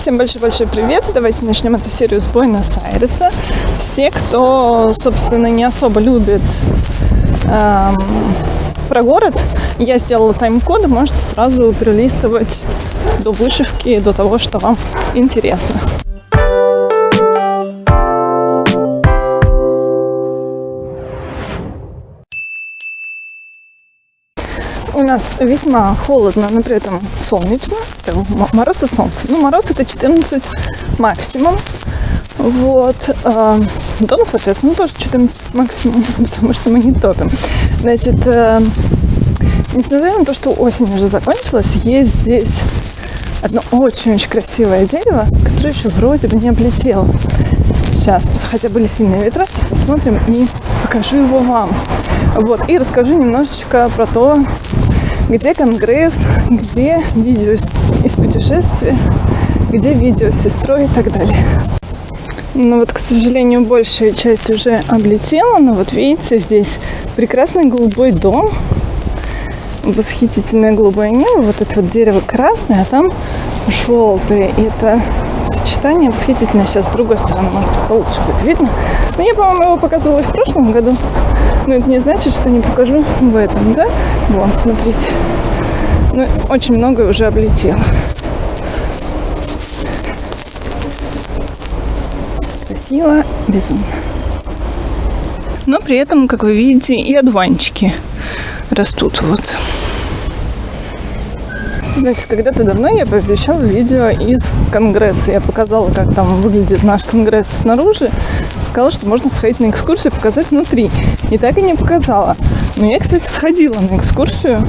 Всем большой-большой привет! Давайте начнем эту серию с Буэнос-Айреса. Все, кто, собственно, не особо любит про город, я сделала тайм-код, можете сразу перелистывать до вышивки, до того, что вам интересно. У нас весьма холодно, но при этом солнечно. Мороз и солнце. Ну, мороз это 14 максимум. Вот. Дома, соответственно, тоже 14 максимум, потому что мы не топим. Значит, несмотря на то, что осень уже закончилась, есть здесь одно очень-очень красивое дерево, которое еще вроде бы не облетело. Сейчас, хотя были сильные ветра, посмотрим и покажу его вам. Вот, и расскажу немножечко про то, где Конгресс, где видео из путешествия, где видео с сестрой и так далее. Ну вот, к сожалению, большая часть уже облетела, но вот видите, здесь прекрасный голубой дом, восхитительное голубое небо, вот это вот дерево красное, а там желтое, и это сочетание восхитительное. Сейчас с другой стороны, может быть, получше будет видно. Но я, по-моему, его показывала и в прошлом году. Но это не значит, что не покажу в этом, да? Вон, смотрите. Ну, очень многое уже облетело. Красиво, безумно. Но при этом, как вы видите, и одуванчики растут. Вот. Значит, когда-то давно я пообещала видео из Конгресса. Я показала, как там выглядит наш Конгресс снаружи. Сказала, что можно сходить на экскурсию и показать внутри. И так и не показала. Но я, кстати, сходила на экскурсию.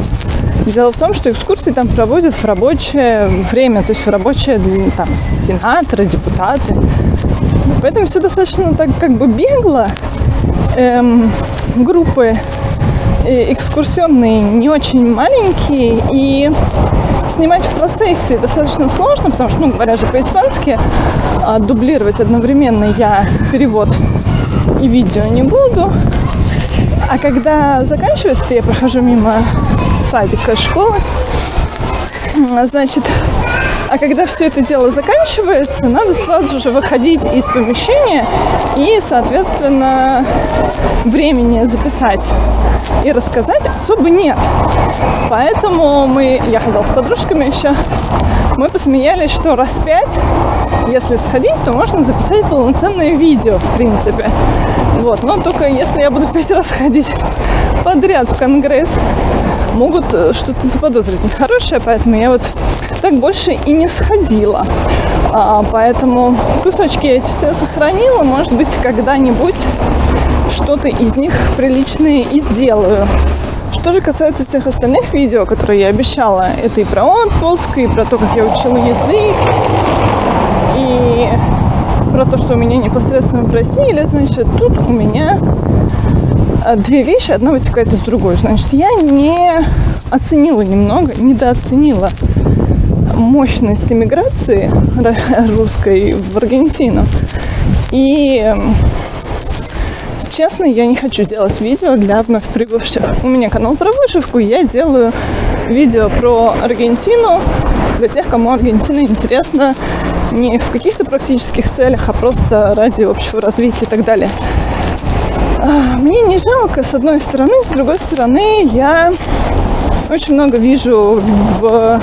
Дело в том, что экскурсии там проводят в рабочее время. То есть в рабочее там сенаторы, депутаты. Поэтому все достаточно так как бы бегло. Группы экскурсионные не очень маленькие, и снимать в процессе достаточно сложно, потому что, говоря же по-испански, дублировать одновременно я перевод и видео не буду. А когда заканчивается, я прохожу мимо садика, школы, значит, а когда все это дело заканчивается, надо сразу же выходить из помещения и, соответственно, времени записать и рассказать особо нет. Поэтому я ходила с подружками еще, мы посмеялись, что раз 5, если сходить, то можно записать полноценное видео, в принципе. Вот. Но только если я буду 5 раз ходить подряд в Конгресс, могут что-то заподозрить нехорошее, поэтому я вот так больше и не сходила. Поэтому кусочки я эти все сохранила, может быть, когда-нибудь что-то из них приличное и сделаю. Что же касается всех остальных видео, которые я обещала, это и про отпуск, и про то, как я учила язык, и про то, что у меня непосредственно просили, значит, тут у меня две вещи, одна вытекает из другой. Значит, я не оценила немного, недооценила мощность иммиграции русской в Аргентину. И, честно, я не хочу делать видео для вновь прибывших. У меня канал про вышивку, я делаю видео про Аргентину для тех, кому Аргентина интересна не в каких-то практических целях, а просто ради общего развития и так далее. Мне не жалко, с одной стороны, с другой стороны, я очень много вижу в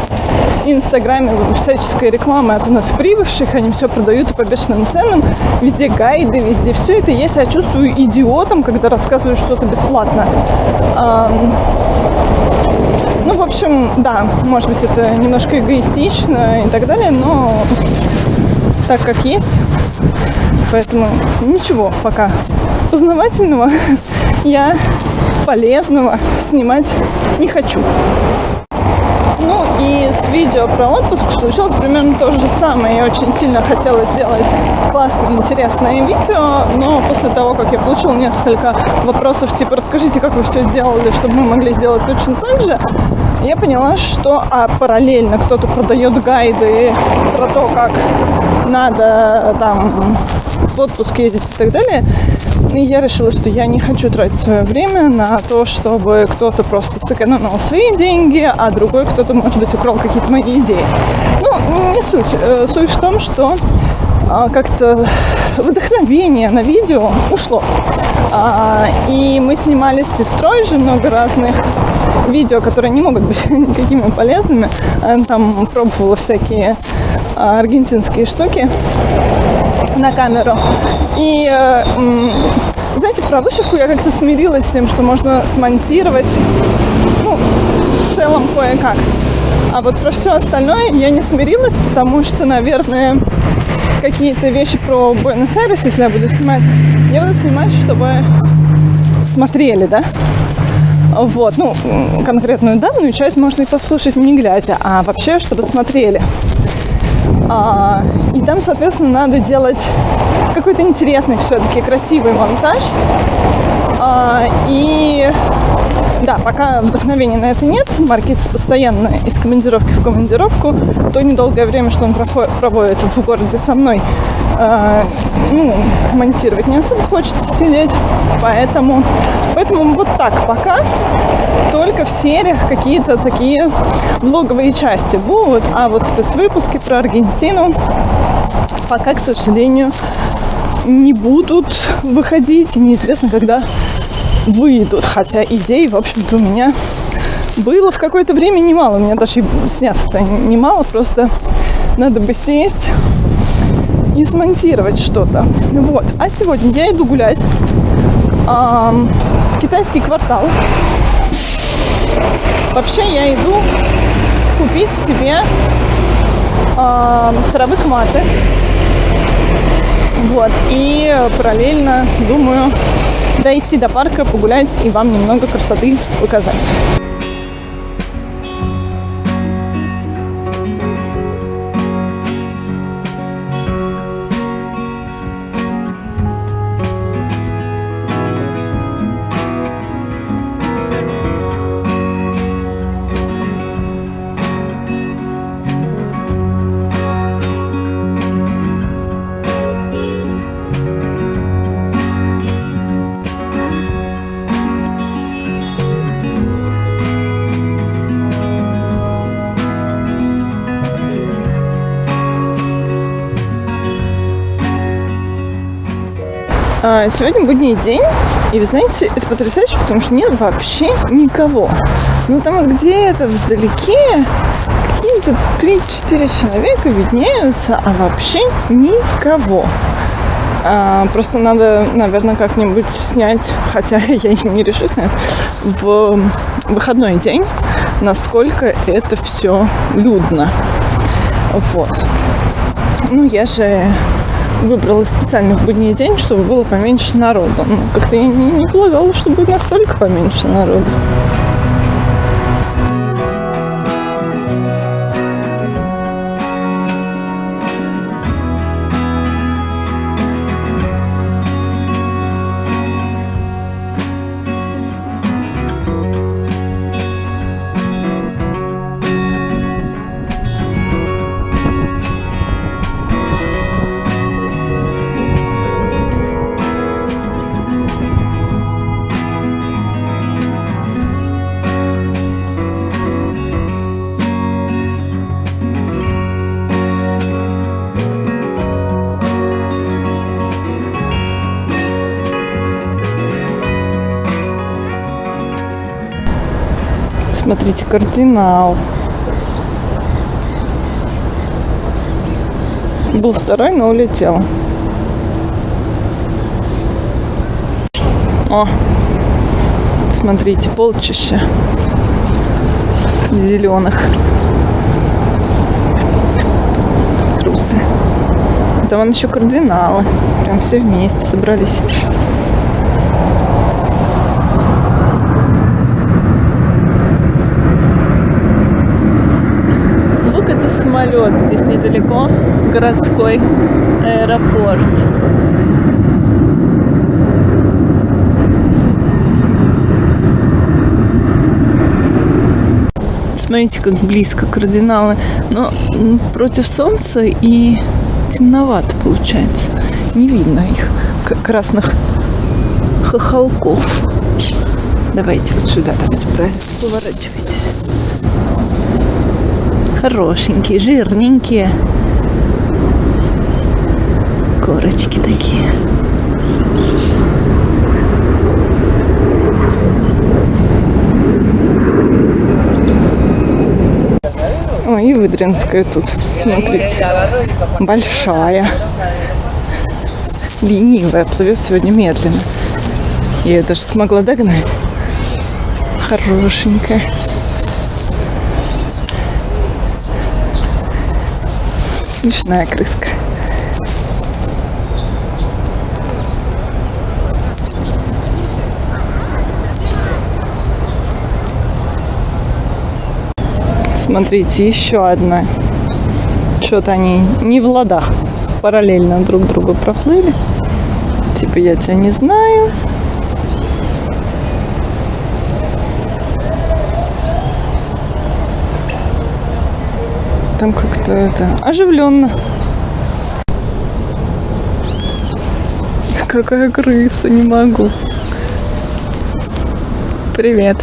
Инстаграме всяческой рекламы от вновь прибывших, они все продают по бешеным ценам, везде гайды, везде все это. Я себя чувствую идиотом, когда рассказываю что-то бесплатно. Ну, в общем, да, может быть, это немножко эгоистично и так далее, но так как есть, поэтому ничего пока познавательного я полезного снимать не хочу. Ну и с видео про отпуск случилось примерно то же самое. Я очень сильно хотела сделать классное, интересное видео, но после того, как я получила несколько вопросов, типа, расскажите, как вы все сделали, чтобы мы могли сделать точно так же, я поняла, что параллельно кто-то продает гайды про то, как надо там в отпуск ездить и так далее. И я решила, что я не хочу тратить свое время на то, чтобы кто-то просто сэкономил свои деньги, а другой кто-то, может быть, украл какие-то мои идеи. Ну, не суть. Суть в том, что как-то вдохновение на видео ушло. И мы снимали с сестрой же много разных видео, которые не могут быть никакими полезными. Она там пробовала всякие аргентинские штуки на камеру. И, знаете, про вышивку я как-то смирилась с тем, что можно смонтировать, ну, в целом кое-как. А вот про все остальное я не смирилась, потому что, наверное, какие-то вещи про Буэнос-Айрес, если я буду снимать, чтобы смотрели, да? Вот, ну, конкретную данную часть можно и послушать не глядя, а вообще, чтобы смотрели. И там, соответственно, надо делать какой-то интересный все-таки красивый монтаж. И да, пока вдохновения на это нет, Маркетс постоянно из командировки в командировку, то недолгое время, что он проводит в городе со мной, монтировать не особо хочется сидеть, поэтому вот так пока только в сериях какие-то такие влоговые части будут, а вот спецвыпуски про Аргентину пока, к сожалению, не будут выходить, и неизвестно, когда выйдут, хотя идей, в общем-то, у меня было в какое-то время немало, у меня даже сняться-то немало, просто надо бы сесть и смонтировать что-то. Вот. А сегодня я иду гулять в китайский квартал. Вообще я иду купить себе травы маты. Вот. И параллельно думаю дойти до парка, погулять и вам немного красоты показать. Сегодня будний день, и вы знаете, это потрясающе, потому что нет вообще никого. Ну там вот где-то вдалеке какие-то 3-4 человека виднеются, а вообще никого. Просто надо, наверное, как-нибудь снять, хотя я не решусь на это, в выходной день, насколько это все людно. Вот. Ну, я же выбрала специально в будний день, чтобы было поменьше народу. Ну, как-то я не полагала, что будет настолько поменьше народу. Смотрите, кардинал. Был второй, но улетел. О, смотрите, полчища зеленых. Трусы. Там вон еще кардиналы. Прям все вместе собрались. Это самолет, здесь недалеко городской аэропорт. Смотрите, как близко кардиналы, но против солнца и темновато получается. Не видно их красных хохолков. Давайте вот сюда, давайте поворачивайтесь. Хорошенькие, жирненькие. Корочки такие. Ой, и Выдринская тут, смотрите, большая, ленивая, плывет сегодня медленно. Я ее даже смогла догнать. Хорошенькая. Смешная крыска. Смотрите, еще одна. Что-то они не в ладах. Параллельно друг другу проплыли. Типа, я тебя не знаю. Там как-то это оживленно. Какая крыса, не могу. Привет.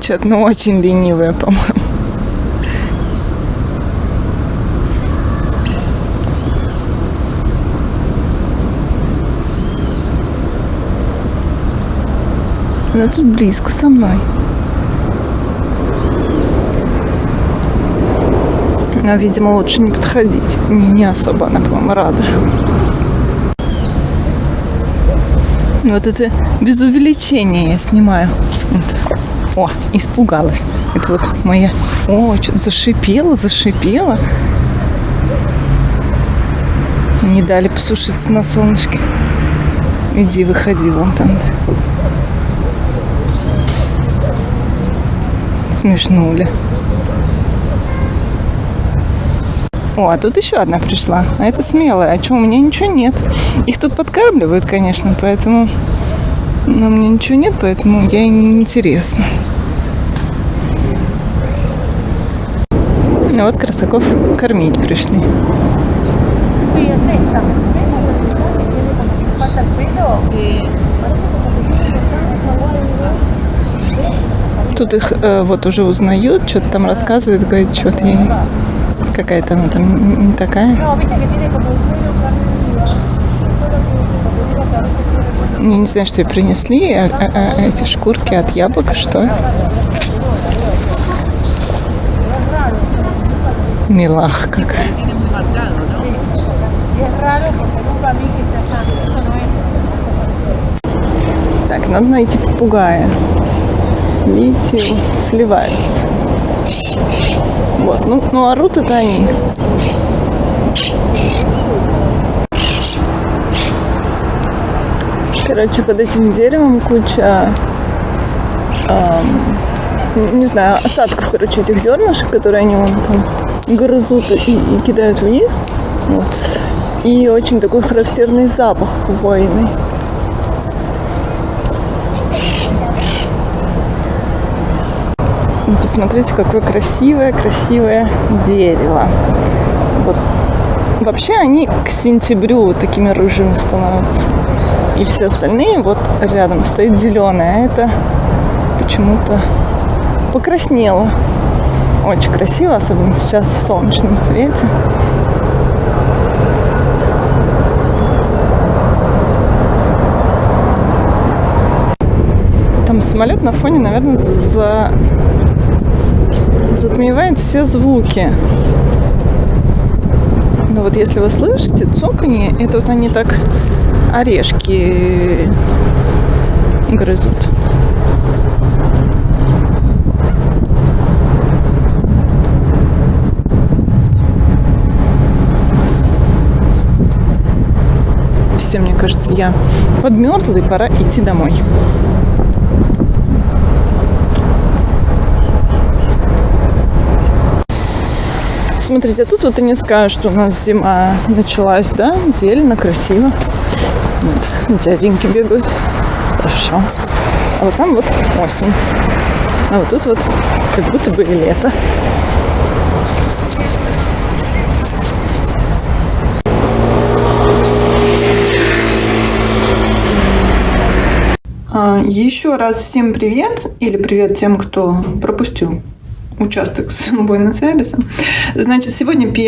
Что-то, ну, очень ленивая, по-моему. Она тут близко со мной. Но, видимо, лучше не подходить. Не особо она, по-моему, рада. Вот это без увеличения я снимаю. Вот. О, испугалась. Это вот моя... О, что-то зашипела. Не дали посушиться на солнышке. Иди, выходи вон там. Смешнули. О, а тут еще одна пришла. А это смелая. А что, у меня ничего нет. Их тут подкармливают, конечно, поэтому... Но у меня ничего нет, поэтому ей не интересно. А вот красаков кормить пришли. Тут их вот уже узнают, что-то там рассказывает, говорит, что-то ей какая-то она там не такая. Я не знаю, что ей принесли, эти шкурки от яблока, что? Милах какая. Так, надо найти попугая. Видите, сливаются. Вот, ну орут это они. Короче, под этим деревом куча, не знаю, осадков, короче, этих зернышек, которые они вон там грызут и кидают вниз. Вот. И очень такой характерный запах хвойный. Посмотрите, какое красивое дерево. Вот. Вообще они к сентябрю вот такими рыжими становятся. И все остальные вот рядом стоит зеленое, а это почему-то покраснело. Очень красиво, особенно сейчас в солнечном свете. Там самолет на фоне, наверное, затмевает все звуки. Но вот если вы слышите цоканье, это вот они так орешки грызут. Все, мне кажется, я подмерзла и пора идти домой. Смотрите, а тут вот и не скажешь, что у нас зима началась, да? Зелено, красиво. Вот, дяденьки бегают. Хорошо. А вот там вот осень. А вот тут вот как будто бы и лето. Еще раз всем привет, или привет тем, кто пропустил участок с Буэнос-Айресом. Значит, сегодня 1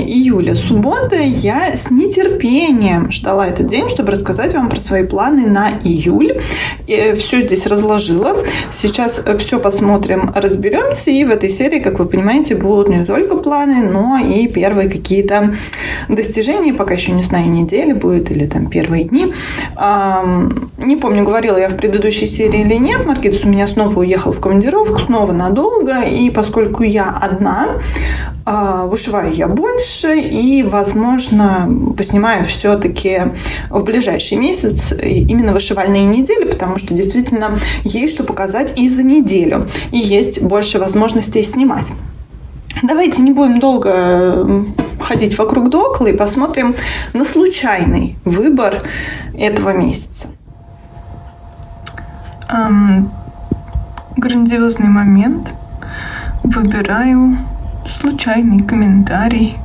июля, суббота. Я с нетерпением ждала этот день, чтобы рассказать вам про свои планы на июль. И все здесь разложила. Сейчас все посмотрим, разберемся. И в этой серии, как вы понимаете, будут не только планы, но и первые какие-то достижения. Пока еще не знаю, недели будет или там первые дни. Не помню, говорила я в предыдущей серии или нет. Маркетс у меня снова уехал в командировку, снова надолго. И поскольку я одна, вышиваю я больше и, возможно, поснимаю все-таки в ближайший месяц именно вышивальные недели, потому что действительно есть что показать и за неделю, и есть больше возможностей снимать. Давайте не будем долго ходить вокруг да около и посмотрим на случайный выбор этого месяца. Грандиозный момент. Выбираю случайный комментарий,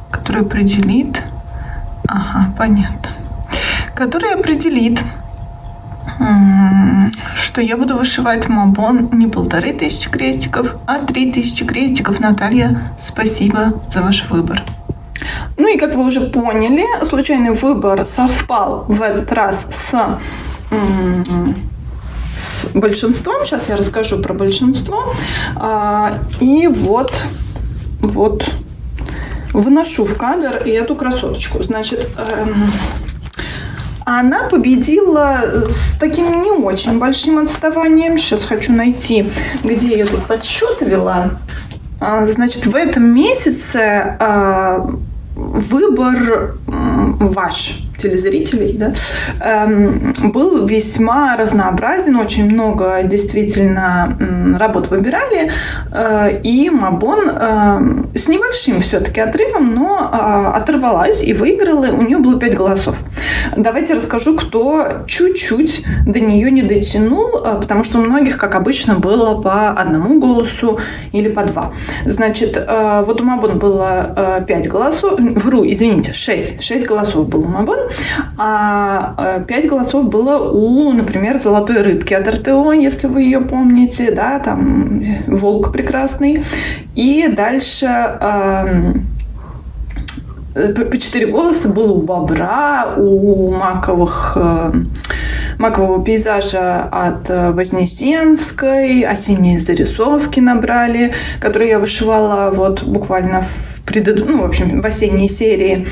который определит... понятно. Который определит, что я буду вышивать мабон не 1500 крестиков, а 3000 крестиков. Наталья, спасибо за ваш выбор. Ну и как вы уже поняли, случайный выбор совпал в этот раз с большинством. Сейчас я расскажу про большинство. И вот выношу в кадр и эту красоточку. Значит, она победила с таким не очень большим отставанием. Сейчас хочу найти, где я тут подсчет вела. Значит, в этом месяце выбор ваш, телезрителей, да, был весьма разнообразен, очень много действительно работ выбирали, и мабон с небольшим все-таки отрывом, но оторвалась и выиграла, у нее было 5 голосов. Давайте расскажу, кто чуть-чуть до нее не дотянул, потому что у многих, как обычно, было по 1 голосу или по 2. Значит, вот у мабон было 5 голосов, вру, извините, 6 голосов было у мабон, а 5 голосов было у, например, золотой рыбки от РТО, если вы ее помните, да, там волк прекрасный. И дальше по 4 голоса было у бобра, у макового пейзажа от Вознесенской, осенние зарисовки набрали, которые я вышивала вот буквально в осенней серии.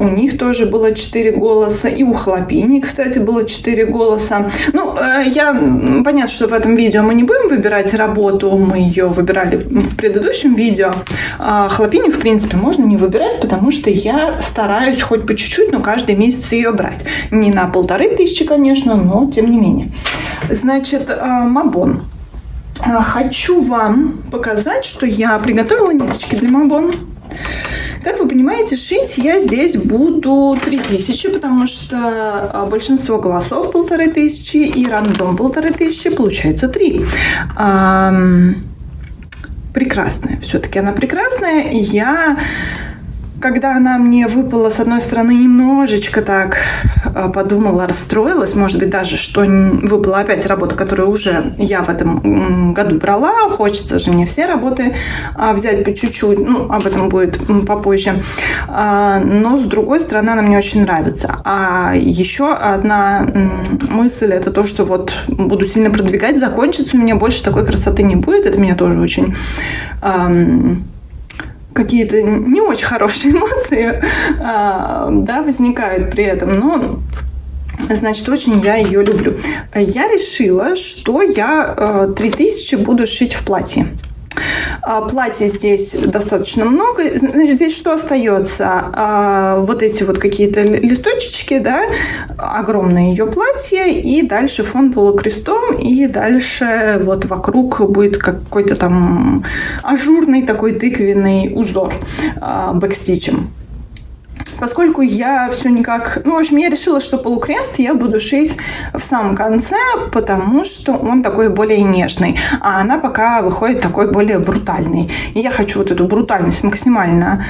У них тоже было 4 голоса. И у Хлопини, кстати, было 4 голоса. Понятно, что в этом видео мы не будем выбирать работу. Мы ее выбирали в предыдущем видео. Хлопини, в принципе, можно не выбирать, потому что я стараюсь хоть по чуть-чуть, но каждый месяц ее брать. Не на 1500, конечно, но тем не менее. Значит, мабон. Хочу вам показать, что я приготовила ниточки для мабон. Как вы понимаете, шить я здесь буду 3000, потому что большинство голосов 1500 и рандом 1500, получается 3. Прекрасная. Все-таки она прекрасная. Когда она мне выпала, с одной стороны, немножечко так подумала, расстроилась, может быть, даже, что выпала опять работа, которую уже я в этом году брала. Хочется же мне все работы взять по чуть-чуть, об этом будет попозже. Но, с другой стороны, она мне очень нравится. А еще одна мысль, это то, что вот буду сильно продвигать, закончится, у меня больше такой красоты не будет. Это меня тоже очень... какие-то не очень хорошие эмоции возникают при этом, но, значит, очень я ее люблю. Я решила, что я 3000 буду шить в платье. Платья здесь достаточно много. Значит, здесь что остается? Вот эти вот какие-то листочки, да, огромное ее платье, и дальше фон полукрестом, и дальше вот вокруг будет какой-то там ажурный такой тыквенный узор бэкстичем. поскольку я все никак... Ну, в общем, я решила, что полукрест я буду шить в самом конце, потому что он такой более нежный, а она пока выходит такой более брутальный. И я хочу вот эту брутальность максимально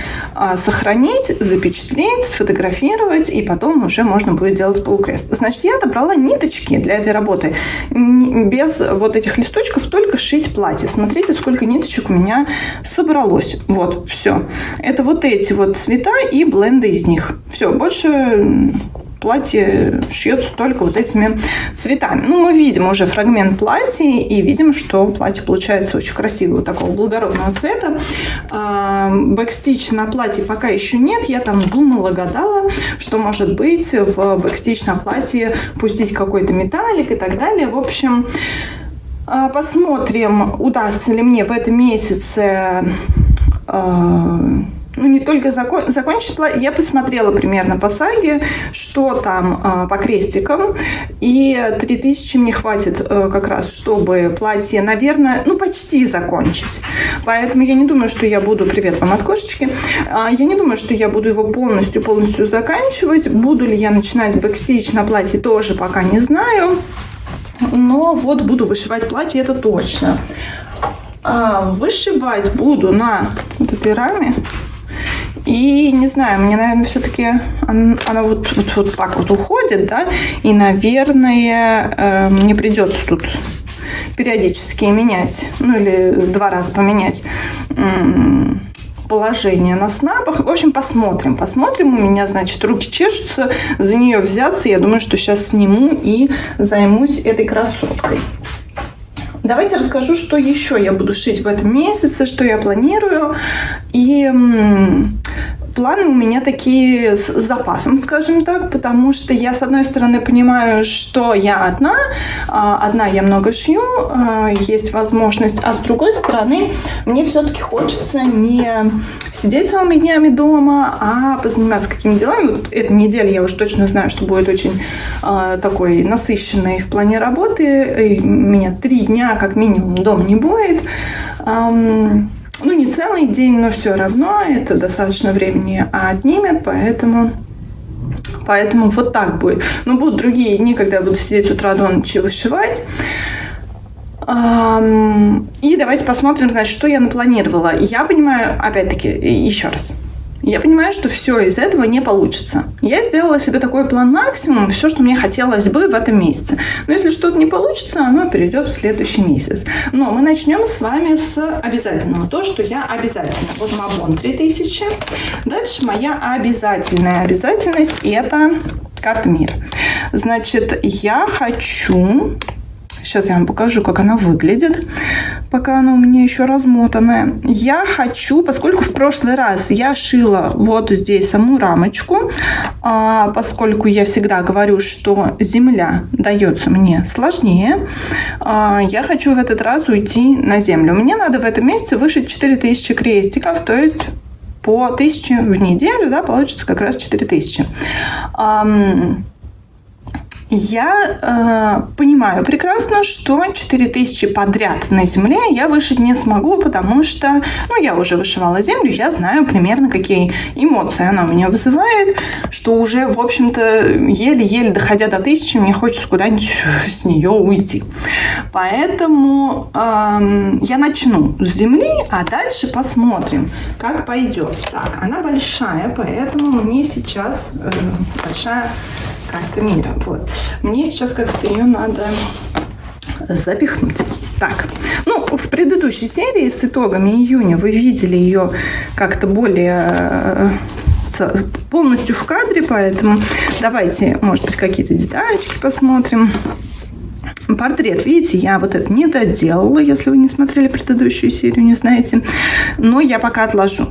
сохранить, запечатлеть, сфотографировать, и потом уже можно будет делать полукрест. Значит, я добрала ниточки для этой работы. Без вот этих листочков только шить платье. Смотрите, сколько ниточек у меня собралось. Вот, все. Это вот эти вот цвета и бленды из них. Все, больше платье шьется только вот этими цветами. Ну, мы видим уже фрагмент платья и видим, что платье получается очень красивого, такого благородного цвета. Бэкстич на платье пока еще нет. Я там думала, гадала, что может быть в бэкстич на платье пустить какой-то металлик и так далее. В общем, посмотрим, удастся ли мне в этом месяце не только закончить платье. Я посмотрела примерно по саге, что там по крестикам. И 3000 мне хватит как раз, чтобы платье, наверное, почти закончить. Поэтому я не думаю, что я буду... Привет вам от кошечки. Я не думаю, что я буду его полностью заканчивать. Буду ли я начинать бэкстич на платье, тоже пока не знаю. Но вот буду вышивать платье, это точно. Вышивать буду на вот этой раме. И не знаю, мне, наверное, все-таки она вот так вот уходит, да, и, наверное, мне придется тут периодически менять, или 2 раза поменять положение на снапах. В общем, посмотрим. У меня, значит, руки чешутся за нее взяться. Я думаю, что сейчас сниму и займусь этой красоткой. Давайте расскажу, что еще я буду шить в этом месяце, что я планирую. И планы у меня такие с запасом, скажем так, потому что я, с одной стороны, понимаю, что я одна я много шью, есть возможность, а с другой стороны, мне все-таки хочется не сидеть целыми днями дома, а позаниматься какими-то делами. Вот эта неделя, я уже точно знаю, что будет очень такой насыщенной в плане работы. У меня 3 дня, как минимум, дома не будет. Не целый день, но все равно это достаточно времени отнимет, поэтому вот так будет. Но будут другие дни, когда я буду сидеть с утра до ночи вышивать. И давайте посмотрим, значит, что я напланировала. Я понимаю, опять-таки, еще раз. Я понимаю, что все из этого не получится. Я сделала себе такой план максимум, все, что мне хотелось бы в этом месяце. Но если что-то не получится, оно перейдет в следующий месяц. Но мы начнем с вами с обязательного. То, что я обязательно. Вот Мабон 3000. Дальше моя обязательная обязательность – это карта мира. Значит, я хочу... Сейчас я вам покажу, как она выглядит, пока она у меня еще размотанная. Я хочу, поскольку в прошлый раз я шила вот здесь саму рамочку, поскольку я всегда говорю, что земля дается мне сложнее, я хочу в этот раз уйти на землю. Мне надо в этом месяце вышить 4000 крестиков, то есть по 1000 в неделю, да, получится как раз 4000. Я понимаю прекрасно, что 4000 подряд на земле я вышить не смогу, потому что, я уже вышивала землю, я знаю примерно, какие эмоции она у меня вызывает, что уже, в общем-то, еле-еле доходя до 1000, мне хочется куда-нибудь с нее уйти. Поэтому я начну с земли, а дальше посмотрим, как пойдет. Так, она большая, поэтому мне сейчас большая карта мира. Вот. Мне сейчас как-то ее надо запихнуть. Так, в предыдущей серии с итогами июня вы видели ее как-то более полностью в кадре, поэтому давайте, может быть, какие-то детальчики посмотрим. Портрет, видите, я вот это не доделала, если вы не смотрели предыдущую серию, не знаете, но я пока отложу.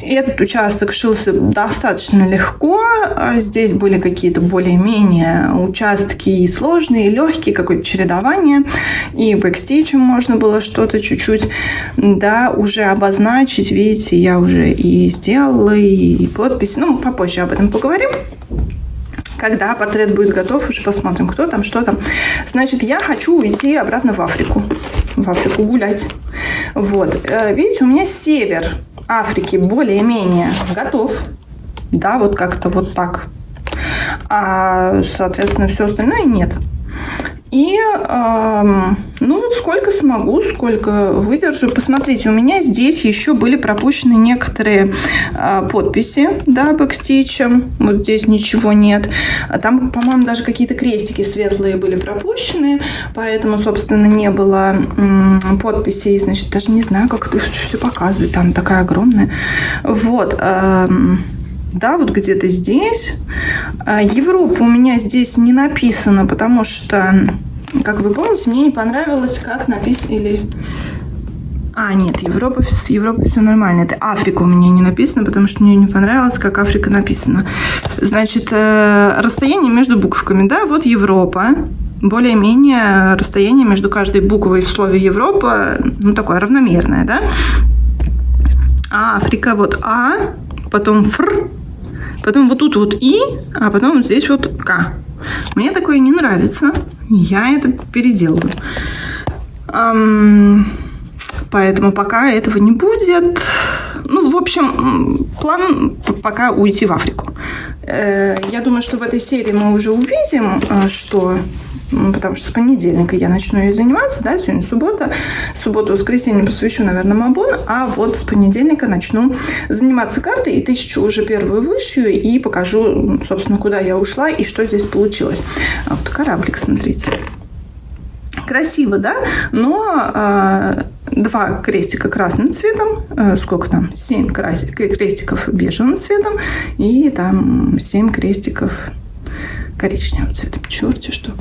Этот участок шился достаточно легко, здесь были какие-то более-менее участки и сложные, и легкие, какое-то чередование, и бэкстичем можно было что-то чуть-чуть, уже обозначить, видите, я уже и сделала, и подпись, попозже об этом поговорим. Когда портрет будет готов, уже посмотрим, кто там, что там. Значит, я хочу уйти обратно в Африку гулять. Вот. Видите, у меня север Африки более-менее готов. Да, вот как-то вот так. А, соответственно, все остальное нет. И, ну вот сколько смогу, сколько выдержу. Посмотрите, у меня здесь еще были пропущены некоторые подписи, да, бэкстичем. Вот здесь ничего нет. Там, по-моему, даже какие-то крестики светлые были пропущены, поэтому, собственно, не было подписей. Значит, даже не знаю, как это все показывает. Там такая огромная. Вот. Да, вот где-то здесь. Европа у меня здесь не написано, потому что, как вы помните, мне не понравилось, как написано, или... Нет, Европа все нормально. Это Африка у меня не написано, потому что мне не понравилось, как Африка написано. Значит, расстояние между буквами, да, вот Европа. Более-менее расстояние между каждой буквой в слове Европа, ну, такое равномерное, да. Африка, вот А, потом Фр, потом вот тут вот И, а потом вот здесь вот К. Мне такое не нравится. Я это переделаю. Поэтому пока этого не будет. Ну, в общем, план пока уйти в Африку. Я думаю, что в этой серии мы уже увидим, что... Потому что с понедельника я начну ей заниматься, да, сегодня суббота. Субботу, воскресенье посвящу, наверное, Мабон, а вот с понедельника начну заниматься картой и 1000 уже первую вышью и покажу, собственно, куда я ушла и что здесь получилось. Вот кораблик, смотрите. Красиво, да? Но 2 крестика красным цветом, сколько там? 7 крестиков бежевым цветом и там 7 крестиков коричневым цветом. Черти что.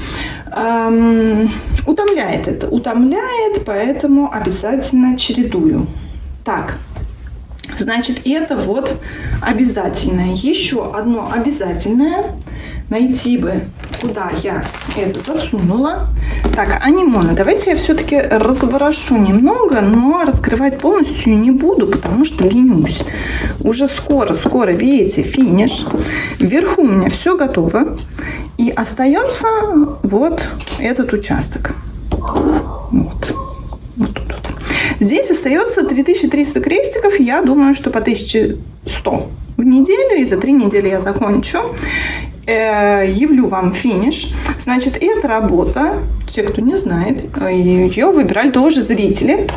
Утомляет это. Утомляет, поэтому обязательно чередую. Так. Значит, это вот обязательное. Еще одно обязательное. Найти бы, куда я это засунула. Так, анимоны. Давайте я все-таки разворошу немного, но раскрывать полностью не буду, потому что ленюсь. Уже скоро, видите, финиш. Вверху у меня все готово. И остается вот этот участок. Вот. Вот тут. Здесь остается 3300 крестиков. Я думаю, что по 1100 в неделю. И за 3 недели я закончу. Явлю вам финиш. Значит, эта работа, те, кто не знает, ее выбирали тоже зрители.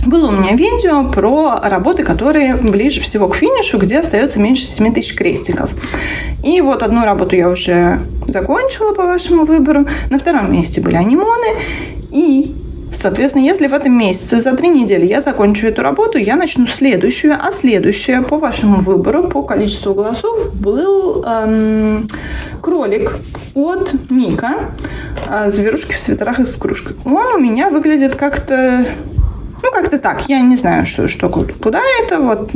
Было у меня видео про работы, которые ближе всего к финишу, где остается меньше 7000 крестиков. И вот одну работу я уже закончила по вашему выбору. На втором месте были анимоны. И, соответственно, если в этом месяце за 3 недели я закончу эту работу, я начну следующую. А следующая по вашему выбору, по количеству голосов, был кролик от Мика. Зверушки в свитерах и с кружкой. Он у меня выглядит как-то... Ну, как-то так. Я не знаю, что куда это. Вот.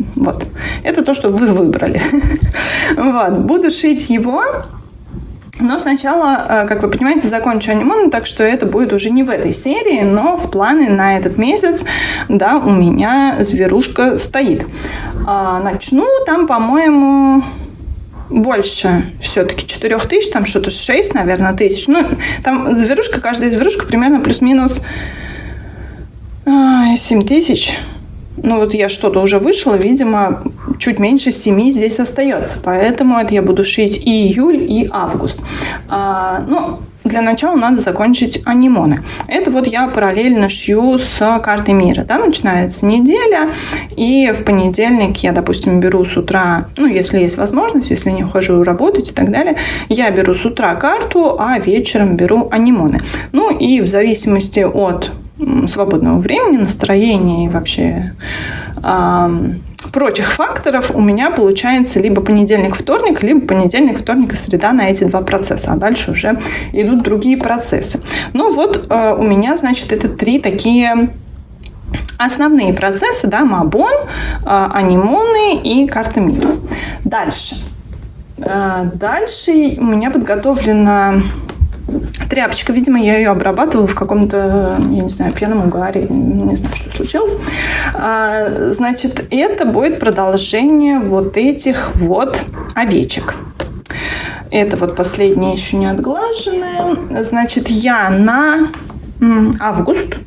Это то, что вы выбрали. Вот. Буду шить его. Но сначала, как вы понимаете, закончу анимон, так что это будет уже не в этой серии, но в планы на этот месяц, да, у меня зверушка стоит. Начну там, по-моему, больше все-таки 4000, там что-то 6, наверное, тысяч. Ну, там зверушка, каждая зверушка примерно плюс-минус 7000. Ну, вот я что-то уже вышла, видимо, чуть меньше 7 здесь остается. Поэтому это я буду шить и июль, и август. Но для начала надо закончить анимоны. Это вот я параллельно шью с картой мира. Да, начинается неделя, и в понедельник я, допустим, беру с утра, ну, если есть возможность, если не ухожу работать и так далее, я беру с утра карту, а вечером беру анимоны. Ну, и в зависимости от свободного времени, настроения и вообще прочих факторов у меня получается либо понедельник-вторник, либо понедельник-вторник и среда на эти 2 процесса, а дальше уже идут другие процессы. Ну вот у меня, значит, это 3 такие основные процессы, да, Мабон, анимоны и карта мира. Дальше у меня подготовлена тряпочка, видимо, я ее обрабатывала в каком-то, я не знаю, пьяном угаре, не знаю, что случилось. Значит, это будет продолжение вот этих вот овечек. Это вот последняя еще не отглаженная. Значит, я на август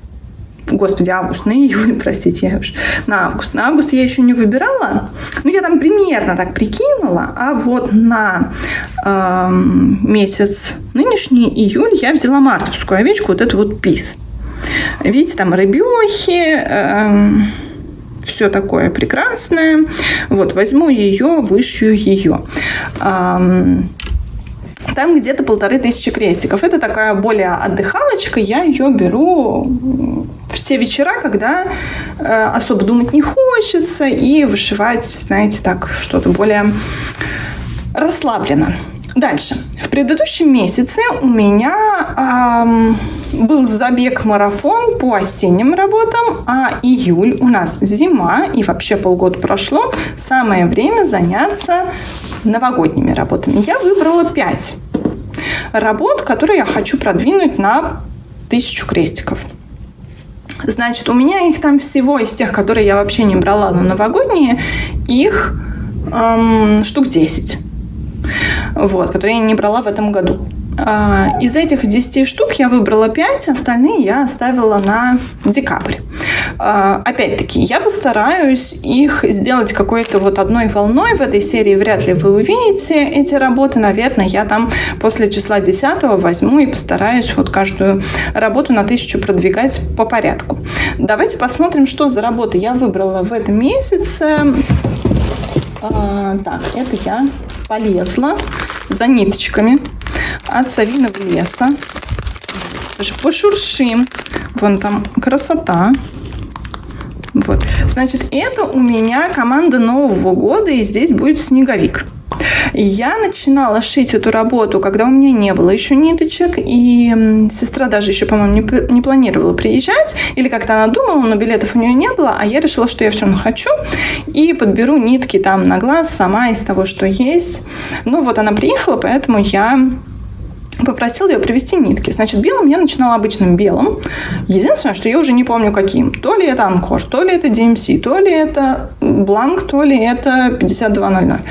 Господи, август, на июль, простите, я уж на август. На август я еще не выбирала. Ну, я там примерно так прикинула. А вот на месяц нынешний, июль, я взяла мартовскую овечку, вот эту вот пис. Видите, там рыбехи, все такое прекрасное. Вот, возьму ее, вышью ее. Там где-то 1500 крестиков. Это такая более отдыхалочка. Я ее беру в те вечера, когда особо думать не хочется, и вышивать, знаете, так, что-то более расслабленно. Дальше. В предыдущем месяце у меня был забег-марафон по осенним работам, а июль у нас зима, и вообще полгода прошло. Самое время заняться новогодними работами. Я выбрала 5 работ, которые я хочу продвинуть на 1000 крестиков. Значит, у меня их там всего, из тех, которые я вообще не брала на новогодние, их штук 10. Вот, которые я не брала в этом году. Из этих 10 штук я выбрала 5, остальные я оставила на декабрь. Опять-таки, я постараюсь их сделать какой-то вот одной волной. В этой серии вряд ли вы увидите эти работы. Наверное, я там после числа 10 возьму и постараюсь вот каждую работу на 1000 продвигать по порядку. Давайте посмотрим, что за работы я выбрала в этом месяце. Так, это я полезла за ниточками от Совиного леса. Даже пошуршим. Вон там красота. Вот. Значит, это у меня команда Нового года, и здесь будет снеговик. Я начинала шить эту работу, когда у меня не было еще ниточек, и сестра даже еще, по-моему, не планировала приезжать, или как-то она думала, но билетов у нее не было, а я решила, что я все равно хочу, и подберу нитки там на глаз сама из того, что есть. Ну вот она приехала, поэтому я попросила ее привезти нитки. Значит, белым я начинала обычным белым. Единственное, что я уже не помню каким. То ли это Анкор, то ли это DMC, то ли это Бланк, то ли это 5200.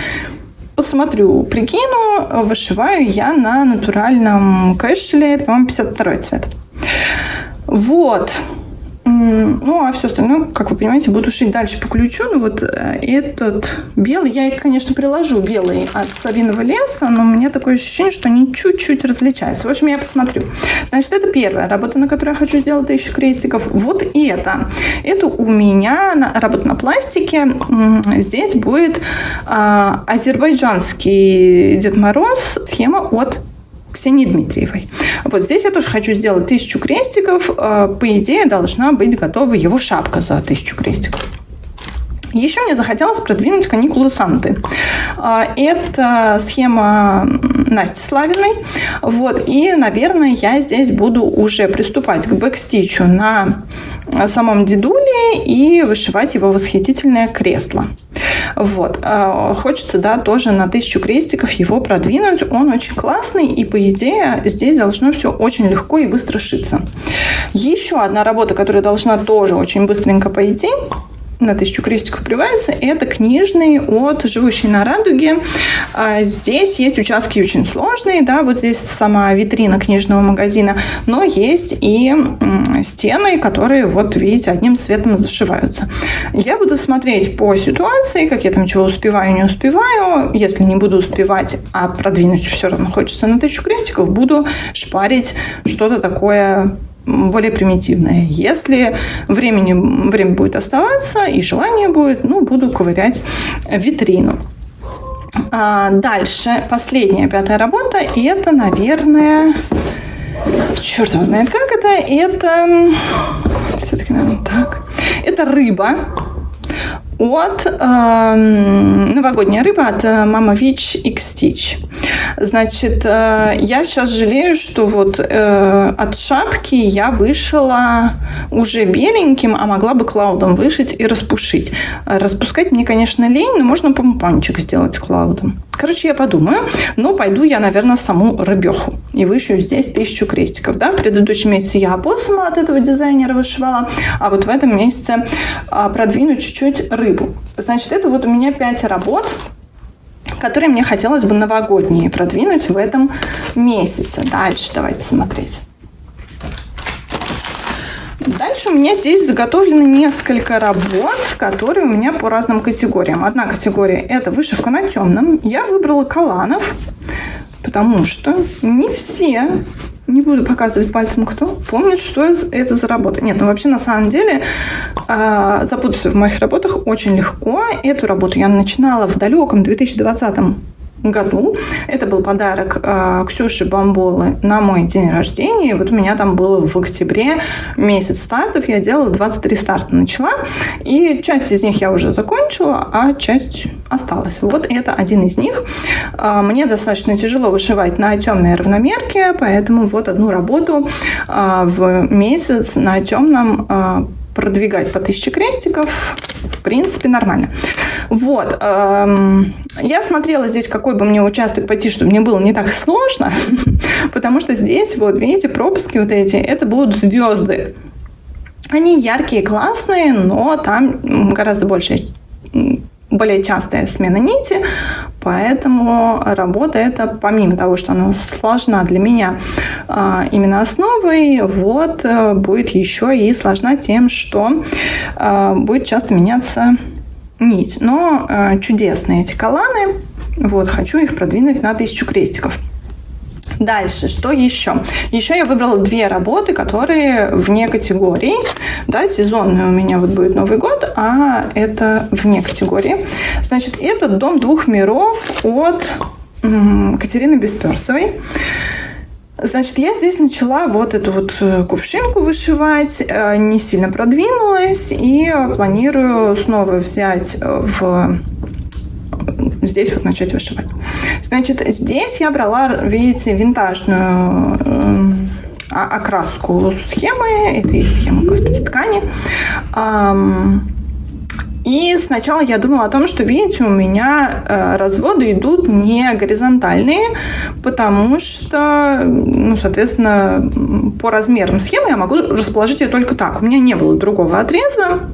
Посмотрю, прикину, вышиваю я на натуральном кэшле, по-моему, 52 цвет. Вот. Ну, а все остальное, как вы понимаете, буду шить дальше по ключу. Ну, вот этот белый, я, конечно, приложу белый от Совиного леса, но у меня такое ощущение, что они чуть-чуть различаются. В общем, я посмотрю. Значит, это первая работа, на которой я хочу сделать 1000 крестиков. Вот это. Это у меня работа на пластике. Здесь будет азербайджанский Дед Мороз, схема от Ксении Дмитриевой. Вот здесь я тоже хочу сделать 1000 крестиков. По идее, должна быть готова его шапка за 1000 крестиков. Еще мне захотелось продвинуть каникулы Санты. Это схема Насти Славиной. Вот. И, наверное, я здесь буду уже приступать к бэкстичу на самом дедуле и вышивать его восхитительное кресло. Вот. Хочется, да, тоже на 1000 крестиков его продвинуть. Он очень классный, и, по идее, здесь должно все очень легко и быстро шиться. Еще одна работа, которая должна тоже очень быстренько пойти, на 1000 крестиков привается, это книжный от «Живущей на радуге». Здесь есть участки очень сложные, да, вот здесь сама витрина книжного магазина, но есть и стены, которые, вот видите, одним цветом зашиваются. Я буду смотреть по ситуации, как я там чего успеваю, не успеваю. Если не буду успевать, а продвинуть все равно хочется на 1000 крестиков, буду шпарить что-то такое более примитивное. Если время будет оставаться и желание будет, ну, буду ковырять витрину. Дальше, последняя, 5-я работа, и это, наверное, черт его знает как это все-таки, наверное, так. Это рыба от новогодняя рыба от Mama Witch X Stitch. Значит, я сейчас жалею, что вот от шапки я вышила уже беленьким, а могла бы клаудом вышить и распушить. Распускать мне, конечно, лень, но можно помпончик сделать клаудом. Короче, я подумаю, но пойду я, наверное, в саму рыбеху и вышью здесь 1000 крестиков. Да? В предыдущем месяце я опоссума от этого дизайнера вышивала, а вот в этом месяце продвину чуть-чуть рыбу. Значит, это вот у меня 5 работ, которые мне хотелось бы новогодние продвинуть в этом месяце. Дальше давайте смотреть. Дальше у меня здесь заготовлены несколько работ, которые у меня по разным категориям. Одна категория – это вышивка на темном. Я выбрала Каланов, потому что не все, не буду показывать пальцем кто, помнят, что это за работа. Нет, ну вообще на самом деле запутаться в моих работах очень легко. Эту работу я начинала в далеком 2020 году. Это был подарок Ксюши Бамболы на мой день рождения. И вот у меня там было в октябре месяц стартов. Я делала 23 старта начала. И часть из них я уже закончила, а часть осталась. Вот это один из них. Мне достаточно тяжело вышивать на темной равномерке, поэтому вот одну работу в месяц на темном продвигать по 1000 крестиков, в принципе, нормально. Вот. Я смотрела здесь, какой бы мне участок пойти, чтобы мне было не так сложно, потому что здесь, вот, видите, пропуски вот эти, это будут звезды. Они яркие, классные, но там гораздо более частая смена нити, поэтому работа эта, помимо того, что она сложна для меня именно основой, вот, будет еще и сложна тем, что будет часто меняться нить. Но чудесные эти Каланы, вот, хочу их продвинуть на 1000 крестиков. Дальше, что еще? Еще я выбрала 2 работы, которые вне категории. Да, сезонный у меня вот будет Новый год, а это вне категории. Значит, это «Дом двух миров» от Катерины Бесперцевой. Значит, я здесь начала вот эту вот кувшинку вышивать, не сильно продвинулась и планирую снова взять здесь вот начать вышивать. Значит, здесь я брала, видите, винтажную окраску схемы. Это и схема, господи, ткани. И сначала я думала о том, что, видите, у меня разводы идут не горизонтальные, потому что, ну, соответственно, по размерам схемы я могу расположить ее только так. У меня не было другого отреза.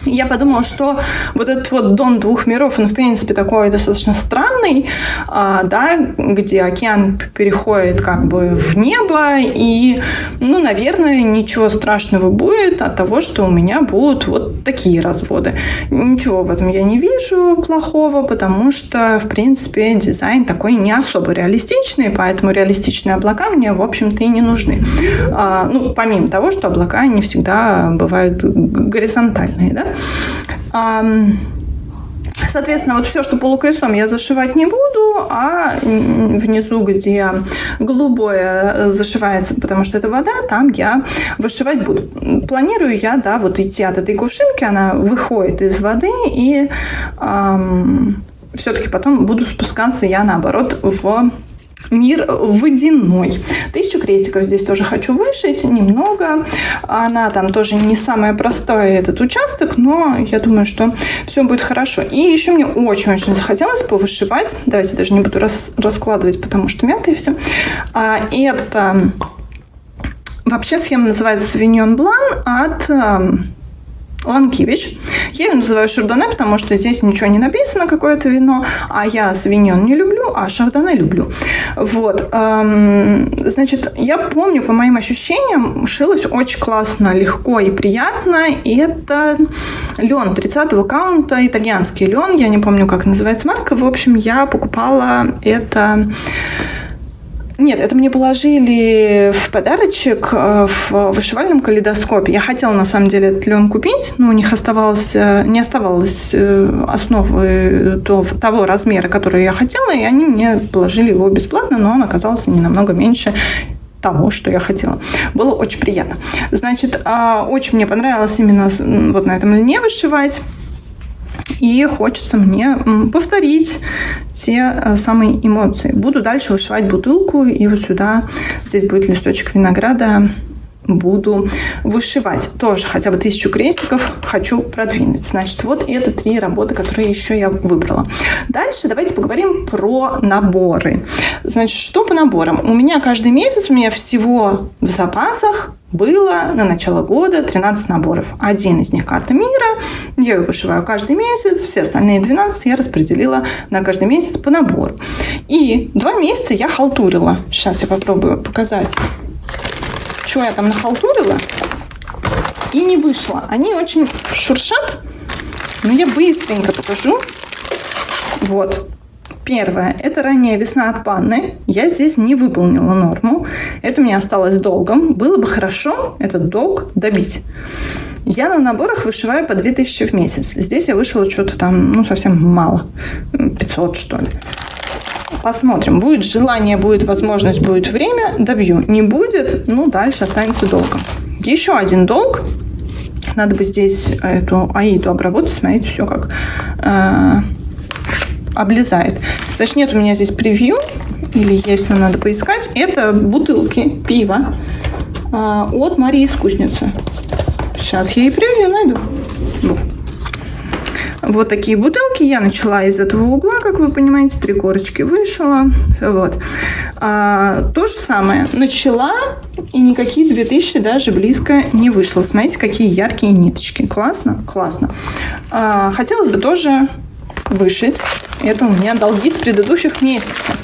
Я подумала, что вот этот вот «Дом двух миров», он, в принципе, такой достаточно странный, да, где океан переходит как бы в небо, и, ну, наверное, ничего страшного будет от того, что у меня будут вот такие разводы. Ничего в этом я не вижу плохого, потому что, в принципе, дизайн такой не особо реалистичный, поэтому реалистичные облака мне, в общем-то, и не нужны. Ну, помимо того, что облака не всегда бывают горизонтальные, да. Соответственно, вот все, что полукольцом, я зашивать не буду, а внизу, где голубое зашивается, потому что это вода, там я вышивать буду. Планирую я, да, вот идти от этой кувшинки, она выходит из воды, и все-таки потом буду спускаться я, наоборот, в мир водяной. 1000 крестиков здесь тоже хочу вышить, немного. Она там тоже не самая простая, этот участок, но я думаю, что все будет хорошо. И еще мне очень-очень захотелось повышивать. Давайте даже не буду раскладывать, потому что мятое все. Это вообще схема называется «Савиньон Блан» от Ланкевич. Я ее называю шардоне, потому что здесь ничего не написано, какое-то вино, а я савиньон не люблю, а шардоне люблю. Вот. Значит, я помню, по моим ощущениям, шилось очень классно, легко и приятно. И это лен 30-го каунта, итальянский лен, я не помню, как называется марка. В общем, я покупала это... Нет, это мне положили в подарочек в вышивальном калейдоскопе. Я хотела, на самом деле, этот лен купить, но у них не оставалось основы того размера, который я хотела, и они мне положили его бесплатно, но он оказался не намного меньше того, что я хотела. Было очень приятно. Значит, очень мне понравилось именно вот на этом льне вышивать. И хочется мне повторить те самые эмоции. Буду дальше вышивать бутылку, и вот сюда, здесь будет листочек винограда, буду вышивать. Тоже хотя бы 1000 крестиков хочу продвинуть. Значит, вот это 3 работы, которые еще я выбрала. Дальше давайте поговорим про наборы. Значит, что по наборам? У меня каждый месяц, у меня всего в запасах было на начало года 13 наборов. Один из них карта мира. Я ее вышиваю каждый месяц. Все остальные 12 я распределила на каждый месяц по набору. И 2 месяца я халтурила. Сейчас я попробую показать, что я там нахалтурила. и не вышло. Они очень шуршат, но я быстренько покажу. Вот. Первое. Это ранняя весна от Панны. Я здесь не выполнила норму. Это у меня осталось долгом. Было бы хорошо этот долг добить. Я на наборах вышиваю по 2000 в месяц. Здесь я вышила что-то там, совсем мало. 500, что ли. Посмотрим. Будет желание, будет возможность, будет время, добью. Не будет, дальше останется долгом. Еще один долг. Надо бы здесь эту аиду обработать. Смотрите, все как облезает. Значит, нет у меня здесь превью. Или есть, но надо поискать. Это бутылки пива от Марии Искусницы. Сейчас я и превью найду. Вот такие бутылки. Я начала из этого угла, как вы понимаете, 3 корочки вышила. Вот. То же самое. Начала, и никакие 2000 даже близко не вышло. Смотрите, какие яркие ниточки. Классно? Классно. Хотелось бы тоже вышить. Это у меня долги с предыдущих месяцев.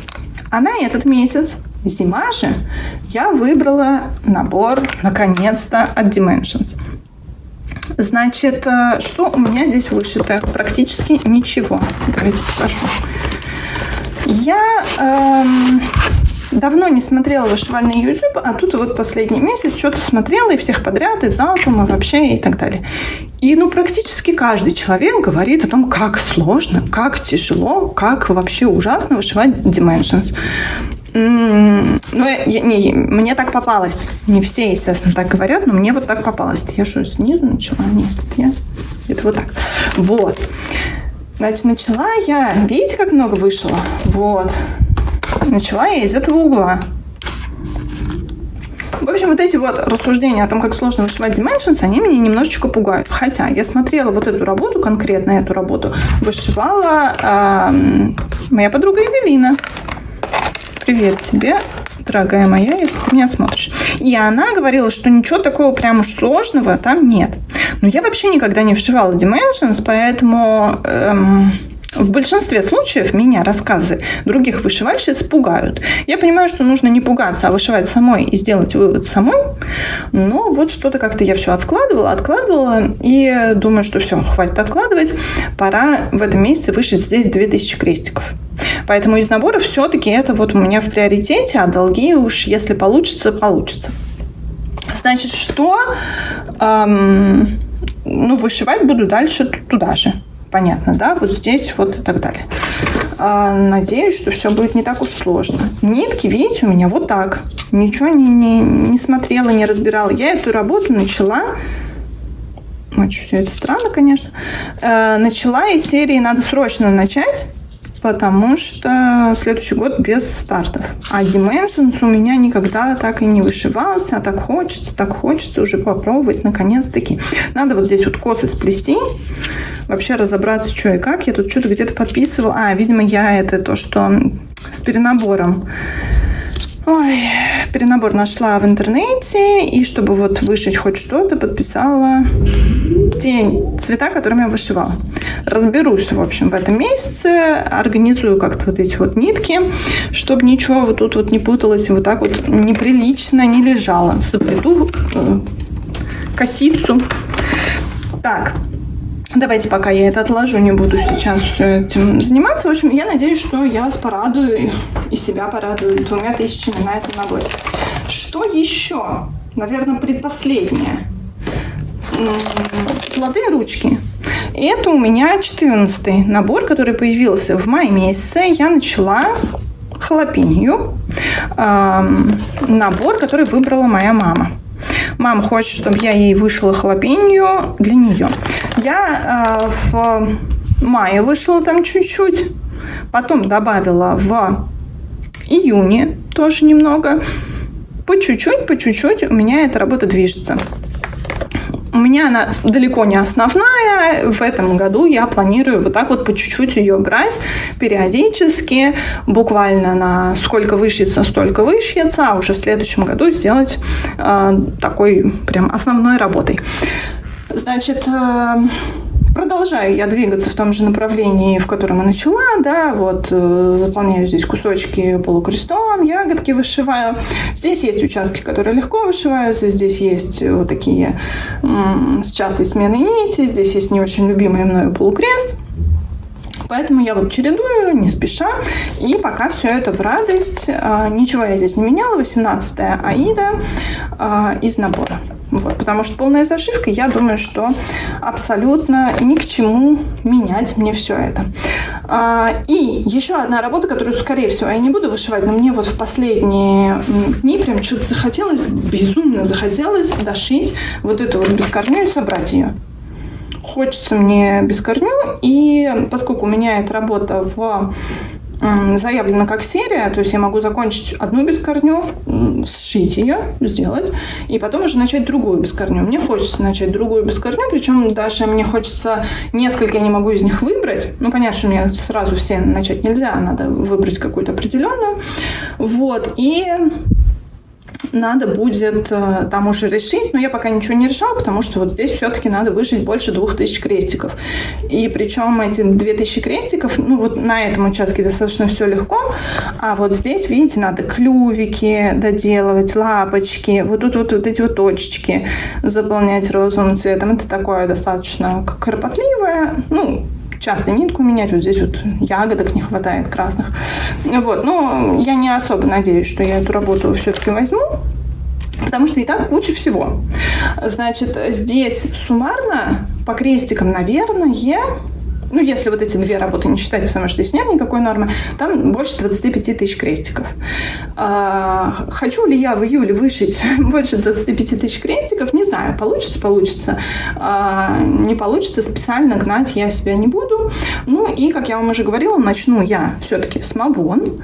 А на этот месяц, зима же, я выбрала набор, наконец-то, от Dimensions. Значит, что у меня здесь вышито? Практически ничего. Давайте покажу. Я давно не смотрела вышивальный YouTube, а тут вот последний месяц что-то смотрела и всех подряд, и залпом, и вообще, и так далее. И практически каждый человек говорит о том, как сложно, как тяжело, как вообще ужасно вышивать Dimensions. Мне так попалось. Не все, естественно, так говорят, но мне вот так попалось. Я что, снизу начала? Нет, это вот так. Вот. Значит, начала я... Видите, как много вышло? Вот. Начала я из этого угла. В общем, вот эти вот рассуждения о том, как сложно вышивать Dimensions, они меня немножечко пугают. Хотя я смотрела вот эту работу, конкретно эту работу, вышивала моя подруга Эвелина. Привет тебе, дорогая моя, если ты меня смотришь. И она говорила, что ничего такого прям уж сложного там нет. Но я вообще никогда не вышивала Dimensions, поэтому в большинстве случаев меня рассказы других вышивальщиц пугают. Я понимаю, что нужно не пугаться, а вышивать самой и сделать вывод самой. Но вот что-то как-то я все откладывала. И думаю, что все, хватит откладывать. Пора в этом месяце вышить здесь 2000 крестиков. Поэтому из набора все-таки это вот у меня в приоритете, а долги уж, если получится, получится. Значит, что? Вышивать буду дальше туда же. Понятно, да? Вот здесь вот и так далее. Надеюсь, что все будет не так уж сложно. Нитки, видите, у меня вот так. Ничего не смотрела, не разбирала. Я эту работу начала... Все это странно, конечно. Начала из серии «Надо срочно начать», потому что следующий год без стартов. А Dimensions у меня никогда так и не вышивался, а так хочется уже попробовать наконец-таки. Надо вот здесь вот косы сплести, вообще разобраться, что и как. Я тут что-то где-то подписывала. Видимо, я это то, что с перенабором. Перенабор нашла в интернете, и чтобы вот вышить хоть что-то, подписала те цвета, которыми я вышивала. Разберусь, в общем, в этом месяце, организую как-то вот эти вот нитки, чтобы ничего вот тут вот не путалось и вот так вот неприлично не лежало. Заплету косицу. Так. Давайте, пока я это отложу, не буду сейчас все этим заниматься. В общем, я надеюсь, что я вас порадую и себя порадую 2000 на этом наборе. Что еще? Наверное, предпоследнее. Золотые ручки. Это у меня 14-й набор, который появился в мае месяце. Я начала халапенью. Набор, который выбрала моя мама. Мама хочет, чтобы я ей вышила халапеньо для нее. Я в мае вышила там чуть-чуть. Потом добавила в июне тоже немного. По чуть-чуть у меня эта работа движется. У меня она далеко не основная. В этом году я планирую вот так вот по чуть-чуть ее брать периодически. Буквально на сколько вышьется, столько вышьется. А уже в следующем году сделать такой прям основной работой. Значит, продолжаю я двигаться в том же направлении, в котором и начала, да, вот заполняю здесь кусочки полукрестом, ягодки вышиваю. Здесь есть участки, которые легко вышиваются, здесь есть вот такие с частой сменой нити, здесь есть не очень любимый мною полукрест. Поэтому я вот чередую, не спеша, и пока все это в радость. Ничего я здесь не меняла. 18-я Аида из набора. Вот, потому что полная зашивка, я думаю, что абсолютно ни к чему менять мне все это. И еще одна работа, которую, скорее всего, я не буду вышивать, но мне вот в последние дни прям что-то захотелось, безумно захотелось дошить вот эту вот бескорню и собрать ее. Хочется мне бескорню, и поскольку у меня эта работа заявлена как серия, то есть я могу закончить одну бескорню, сшить ее, сделать, и потом уже начать другую бескорню. Мне хочется начать другую бескорню, причем даже мне хочется несколько, я не могу из них выбрать. Ну, понятно, что мне сразу все начать нельзя, надо выбрать какую-то определенную. Вот, и надо будет там уже решить, но я пока ничего не решала, потому что вот здесь все-таки надо вышить больше 2000 крестиков. И причем эти 2000 крестиков, ну вот на этом участке достаточно все легко, а вот здесь, видите, надо клювики доделывать, лапочки, вот тут вот эти вот точечки заполнять розовым цветом. Это такое достаточно кропотливое, ну, часто нитку менять, вот здесь вот ягодок не хватает красных. Вот, но я не особо надеюсь, что я эту работу все-таки возьму, потому что и так куча всего. Значит, здесь суммарно по крестикам, наверное, ну, если вот эти две работы не считать, потому что здесь нет никакой нормы, там больше 25 тысяч крестиков. Хочу ли я в июле вышить больше 25 тысяч крестиков? Не знаю. Получится. Не получится, специально гнать я себя не буду. Ну, и, как я вам уже говорила, начну я все-таки с Мабон.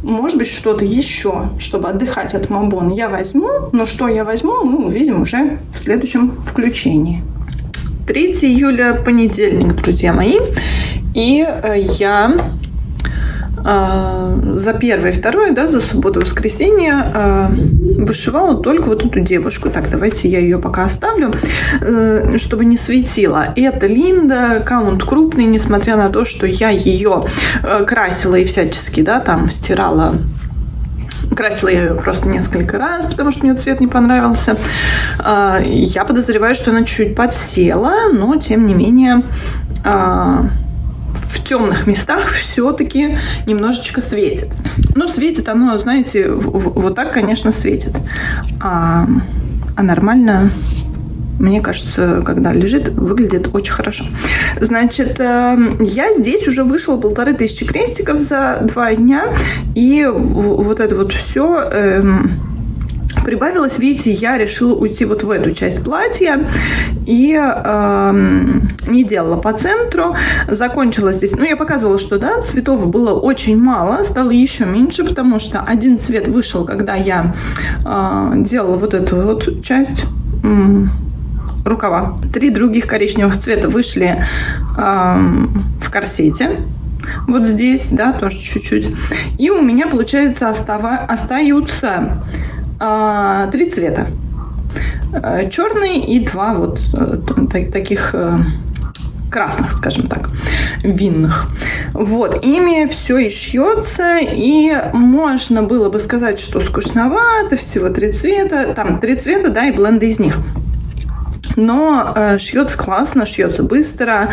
Может быть, что-то еще, чтобы отдыхать от Мабон, я возьму. Но что я возьму, мы увидим уже в следующем включении. 3 июля, понедельник, друзья мои. И я за 1 и 2, да, за субботу-воскресенье вышивала только вот эту девушку. Так, давайте я ее пока оставлю, чтобы не светила. Это Линда, аккаунт крупный, несмотря на то, что я ее красила и всячески, да, там стирала. Красила я ее просто несколько раз, потому что мне цвет не понравился. Я подозреваю, что она чуть подсела, но, тем не менее, в темных местах все-таки немножечко светит. Ну, светит оно, знаете, вот так, конечно, светит. А нормально, мне кажется, когда лежит, выглядит очень хорошо. Значит, я здесь уже вышла 1500 крестиков за 2 дня. И вот это вот все прибавилось. Видите, я решила уйти вот в эту часть платья и не делала по центру. Закончила здесь. Ну, я показывала, что, да, цветов было очень мало. Стало еще меньше, потому что один цвет вышел, когда я делала вот эту вот часть рукава. 3 других коричневых цвета вышли в корсете. Вот здесь, да, тоже чуть-чуть. И у меня, получается, остаются 3 цвета. Черный и 2 вот таких красных, скажем так, винных. Вот, ими все и шьется, и можно было бы сказать, что скучновато, всего 3 цвета. Там 3 цвета, да, и бленды из них. Но шьется классно, шьется быстро.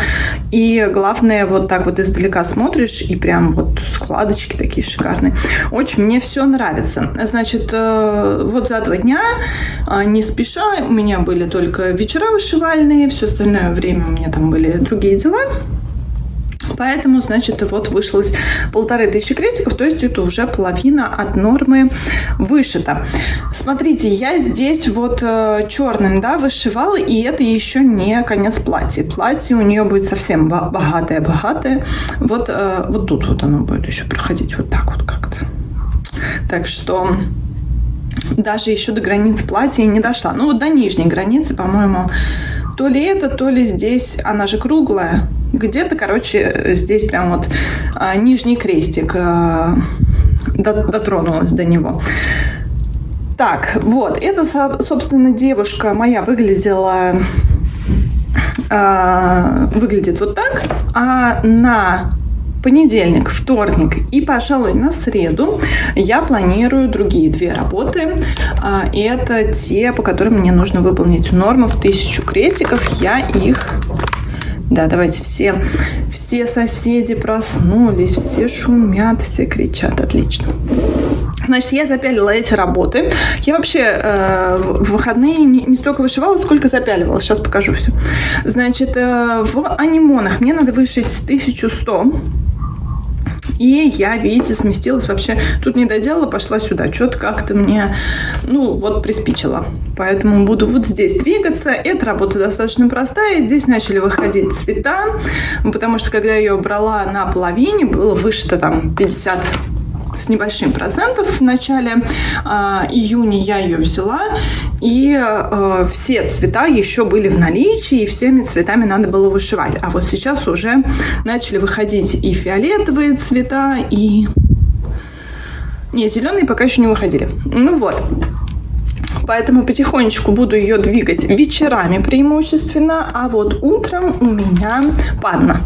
И главное, вот так вот издалека смотришь, и прям вот складочки такие шикарные. Очень мне все нравится. Значит, вот за 2 дня, не спеша, у меня были только вечера вышивальные, все остальное время у меня там были другие дела. Поэтому, значит, вот вышлось 1500 крестиков, то есть это уже половина от нормы вышита. Смотрите, я здесь вот черным, да, вышивала, и это еще не конец платья. Платье у нее будет совсем богатое. Вот тут вот оно будет еще проходить вот так вот как-то. Так что даже еще до границ платья не дошла. Ну вот до нижней границы, по-моему, то ли это, то ли здесь, она же круглая. Где-то, короче, здесь прям вот нижний крестик дотронулась до него. Так, вот, это, собственно, девушка моя выглядела выглядит вот так, а на понедельник, вторник и, пожалуй, на среду я планирую другие 2 работы. Это те, по которым мне нужно выполнить норму в 1000 крестиков. Я их... Да, давайте, все соседи проснулись, все шумят, все кричат. Отлично. Значит, я запялила эти работы. Я вообще в выходные не столько вышивала, сколько запяливала. Сейчас покажу все. Значит, в анимонах мне надо вышить 1100. И я, видите, сместилась вообще. Тут не доделала, пошла сюда. Что-то как-то мне, приспичило. Поэтому буду вот здесь двигаться. Эта работа достаточно простая. Здесь начали выходить цвета. Потому что, когда я ее брала на половине, было вышито там 50 с небольшим процентов в начале июня я ее взяла, и все цвета еще были в наличии, и всеми цветами надо было вышивать. А вот сейчас уже начали выходить и фиолетовые цвета, и... Не, зеленые пока еще не выходили. Поэтому потихонечку буду ее двигать вечерами преимущественно, а вот утром у меня панна.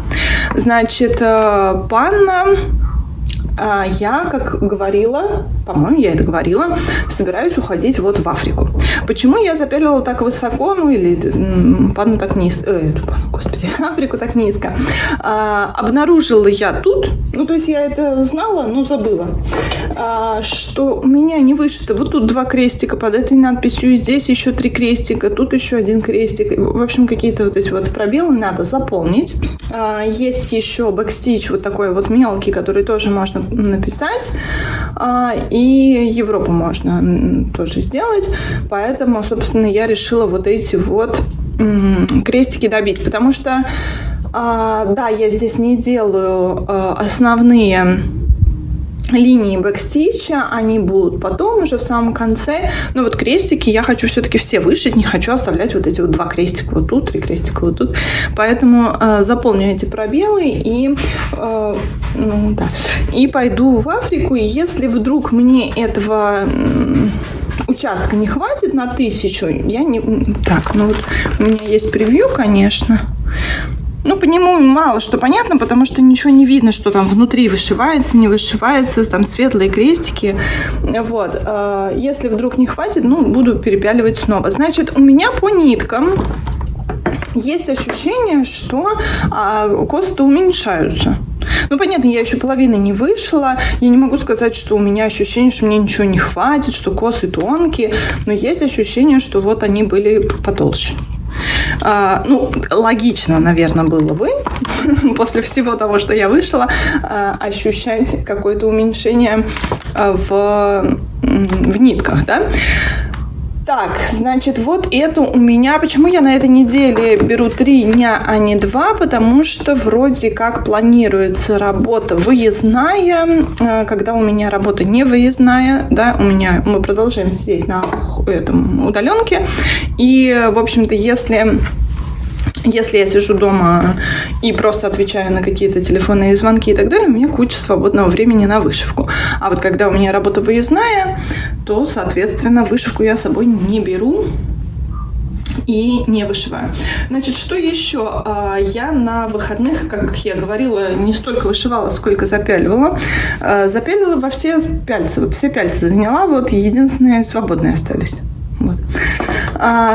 Значит, панна... Я, как говорила, по-моему, я это говорила, собираюсь уходить вот в Африку. Почему я запялила так высоко, панну так низко, Африку так низко? Обнаружила я тут, то есть я это знала, но забыла, что у меня не вышито. Вот тут 2 крестика под этой надписью, здесь еще 3 крестика, тут еще 1 крестик. В общем, какие-то вот эти вот пробелы надо заполнить. Есть еще бэкстич вот такой вот мелкий, который тоже можно написать, и Европу можно тоже сделать, поэтому, собственно, я решила вот эти вот крестики добить, потому что, да, я здесь не делаю основные линии бэкстича, они будут потом уже в самом конце, но вот крестики я хочу все-таки все вышить, не хочу оставлять вот эти вот 2 крестика вот тут, 3 крестика вот тут, поэтому заполню эти пробелы и пойду в Африку, и если вдруг мне этого участка не хватит на 1000, я не... Так, у меня есть превью, конечно. По нему мало что понятно, потому что ничего не видно, что там внутри вышивается, не вышивается, там светлые крестики. Вот. Если вдруг не хватит, буду перепяливать снова. Значит, у меня по ниткам есть ощущение, что косы уменьшаются. Понятно, я еще половины не вышла. Я не могу сказать, что у меня ощущение, что мне ничего не хватит, что косы тонкие. Но есть ощущение, что вот они были потолще. Логично, наверное, было бы после всего того, что я вышла, ощущать какое-то уменьшение в нитках, да? Так, значит, вот это у меня... Почему я на этой неделе беру 3 дня, а не 2? Потому что вроде как планируется работа выездная. Когда у меня работа не выездная, да, мы продолжаем сидеть на этом удаленке. И, в общем-то, если я сижу дома и просто отвечаю на какие-то телефонные звонки и так далее, у меня куча свободного времени на вышивку. А вот когда у меня работа выездная, то, соответственно, вышивку я с собой не беру и не вышиваю. Значит, что еще? Я на выходных, как я говорила, не столько вышивала, сколько запяливала. Запялила во все пяльцы. Вот все пяльцы заняла, вот единственные свободные остались. Вот.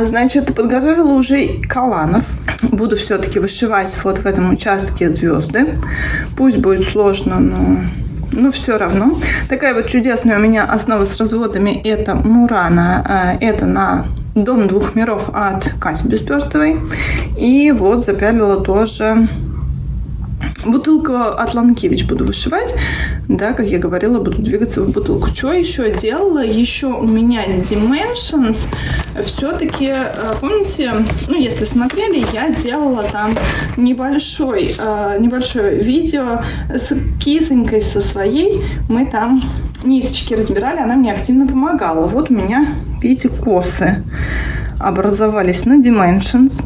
Значит, подготовила уже колланов. Буду все-таки вышивать вот в этом участке звезды. Пусть будет сложно, но все равно. Такая вот чудесная у меня основа с разводами. Это Мурана. Это на Дом 2 миров от Кати Бесперстовой. И вот запялила тоже бутылку от Ланкевич буду вышивать. Да, как я говорила, буду двигаться в бутылку. Что еще делала? Еще у меня Dimensions. Все-таки, помните, если смотрели, я делала там небольшое видео с кисонькой со своей. Мы там ниточки разбирали, она мне активно помогала. Вот у меня, видите, косы образовались на Dimensions.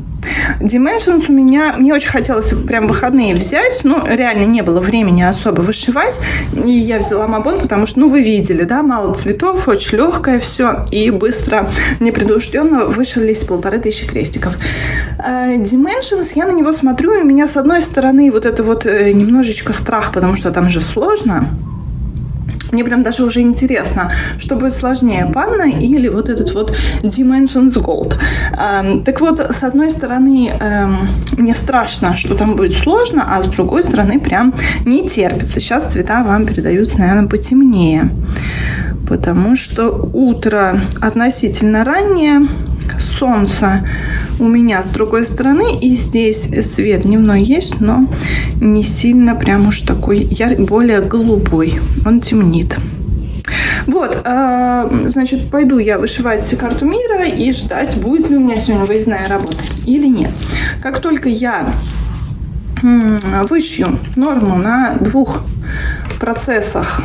Dimensions у меня, мне очень хотелось прям выходные взять, но реально не было времени особо вышивать, и я взяла Мабон, потому что, вы видели, да, мало цветов, очень легкое все, и быстро, непредушденно вышились 1500 крестиков. Dimensions, я на него смотрю, и у меня, с одной стороны, вот это вот немножечко страх, потому что там же сложно. Мне прям даже уже интересно, что будет сложнее, Panna или вот этот вот Dimensions Gold. Так вот, с одной стороны, мне страшно, что там будет сложно, а с другой стороны, прям не терпится. Сейчас цвета вам передаются, наверное, потемнее, потому что утро относительно раннее, солнце у меня с другой стороны, и здесь свет дневной есть, но не сильно прям уж такой более голубой, он темнит. Вот, значит, пойду я вышивать карту мира и ждать, будет ли у меня сегодня выездная работа или нет. Как только я вышью норму на 2 процессах,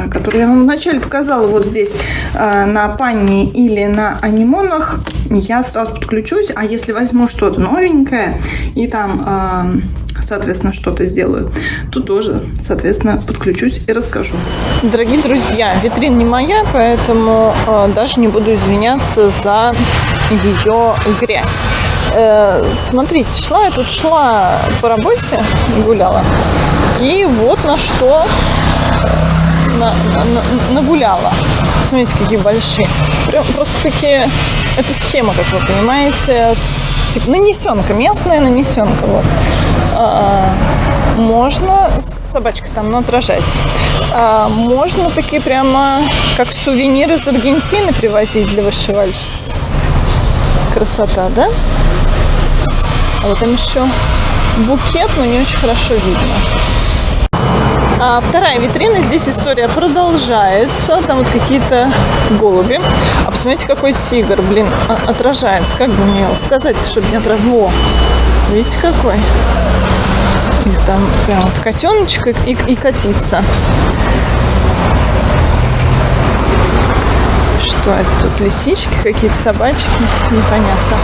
которые я вам вначале показала вот здесь на Панне или на анимонах, я сразу подключусь, а если возьму что-то новенькое и там, соответственно, что-то сделаю, то тоже, соответственно, подключусь и расскажу. Дорогие друзья, витрина не моя, поэтому даже не буду извиняться за ее грязь. Смотрите, я тут шла по работе, гуляла, и вот на что нагуляла. Смотрите, какие большие. Прям просто-таки это схема, как вы понимаете, типа нанесенка, местная нанесенка. Вот. Можно, собачка там, но отражается. Можно такие прямо как сувениры из Аргентины привозить для вышивальщиц. Красота, да? А вот там еще букет, но не очень хорошо видно. Вторая витрина, здесь история продолжается, там вот какие-то голуби. А посмотрите, какой тигр, блин, отражается. Как бы мне его показать, чтобы не отражать? Во, видите, какой? И там прям вот котеночек и котица. Что это тут, лисички какие-то, собачки? Непонятно.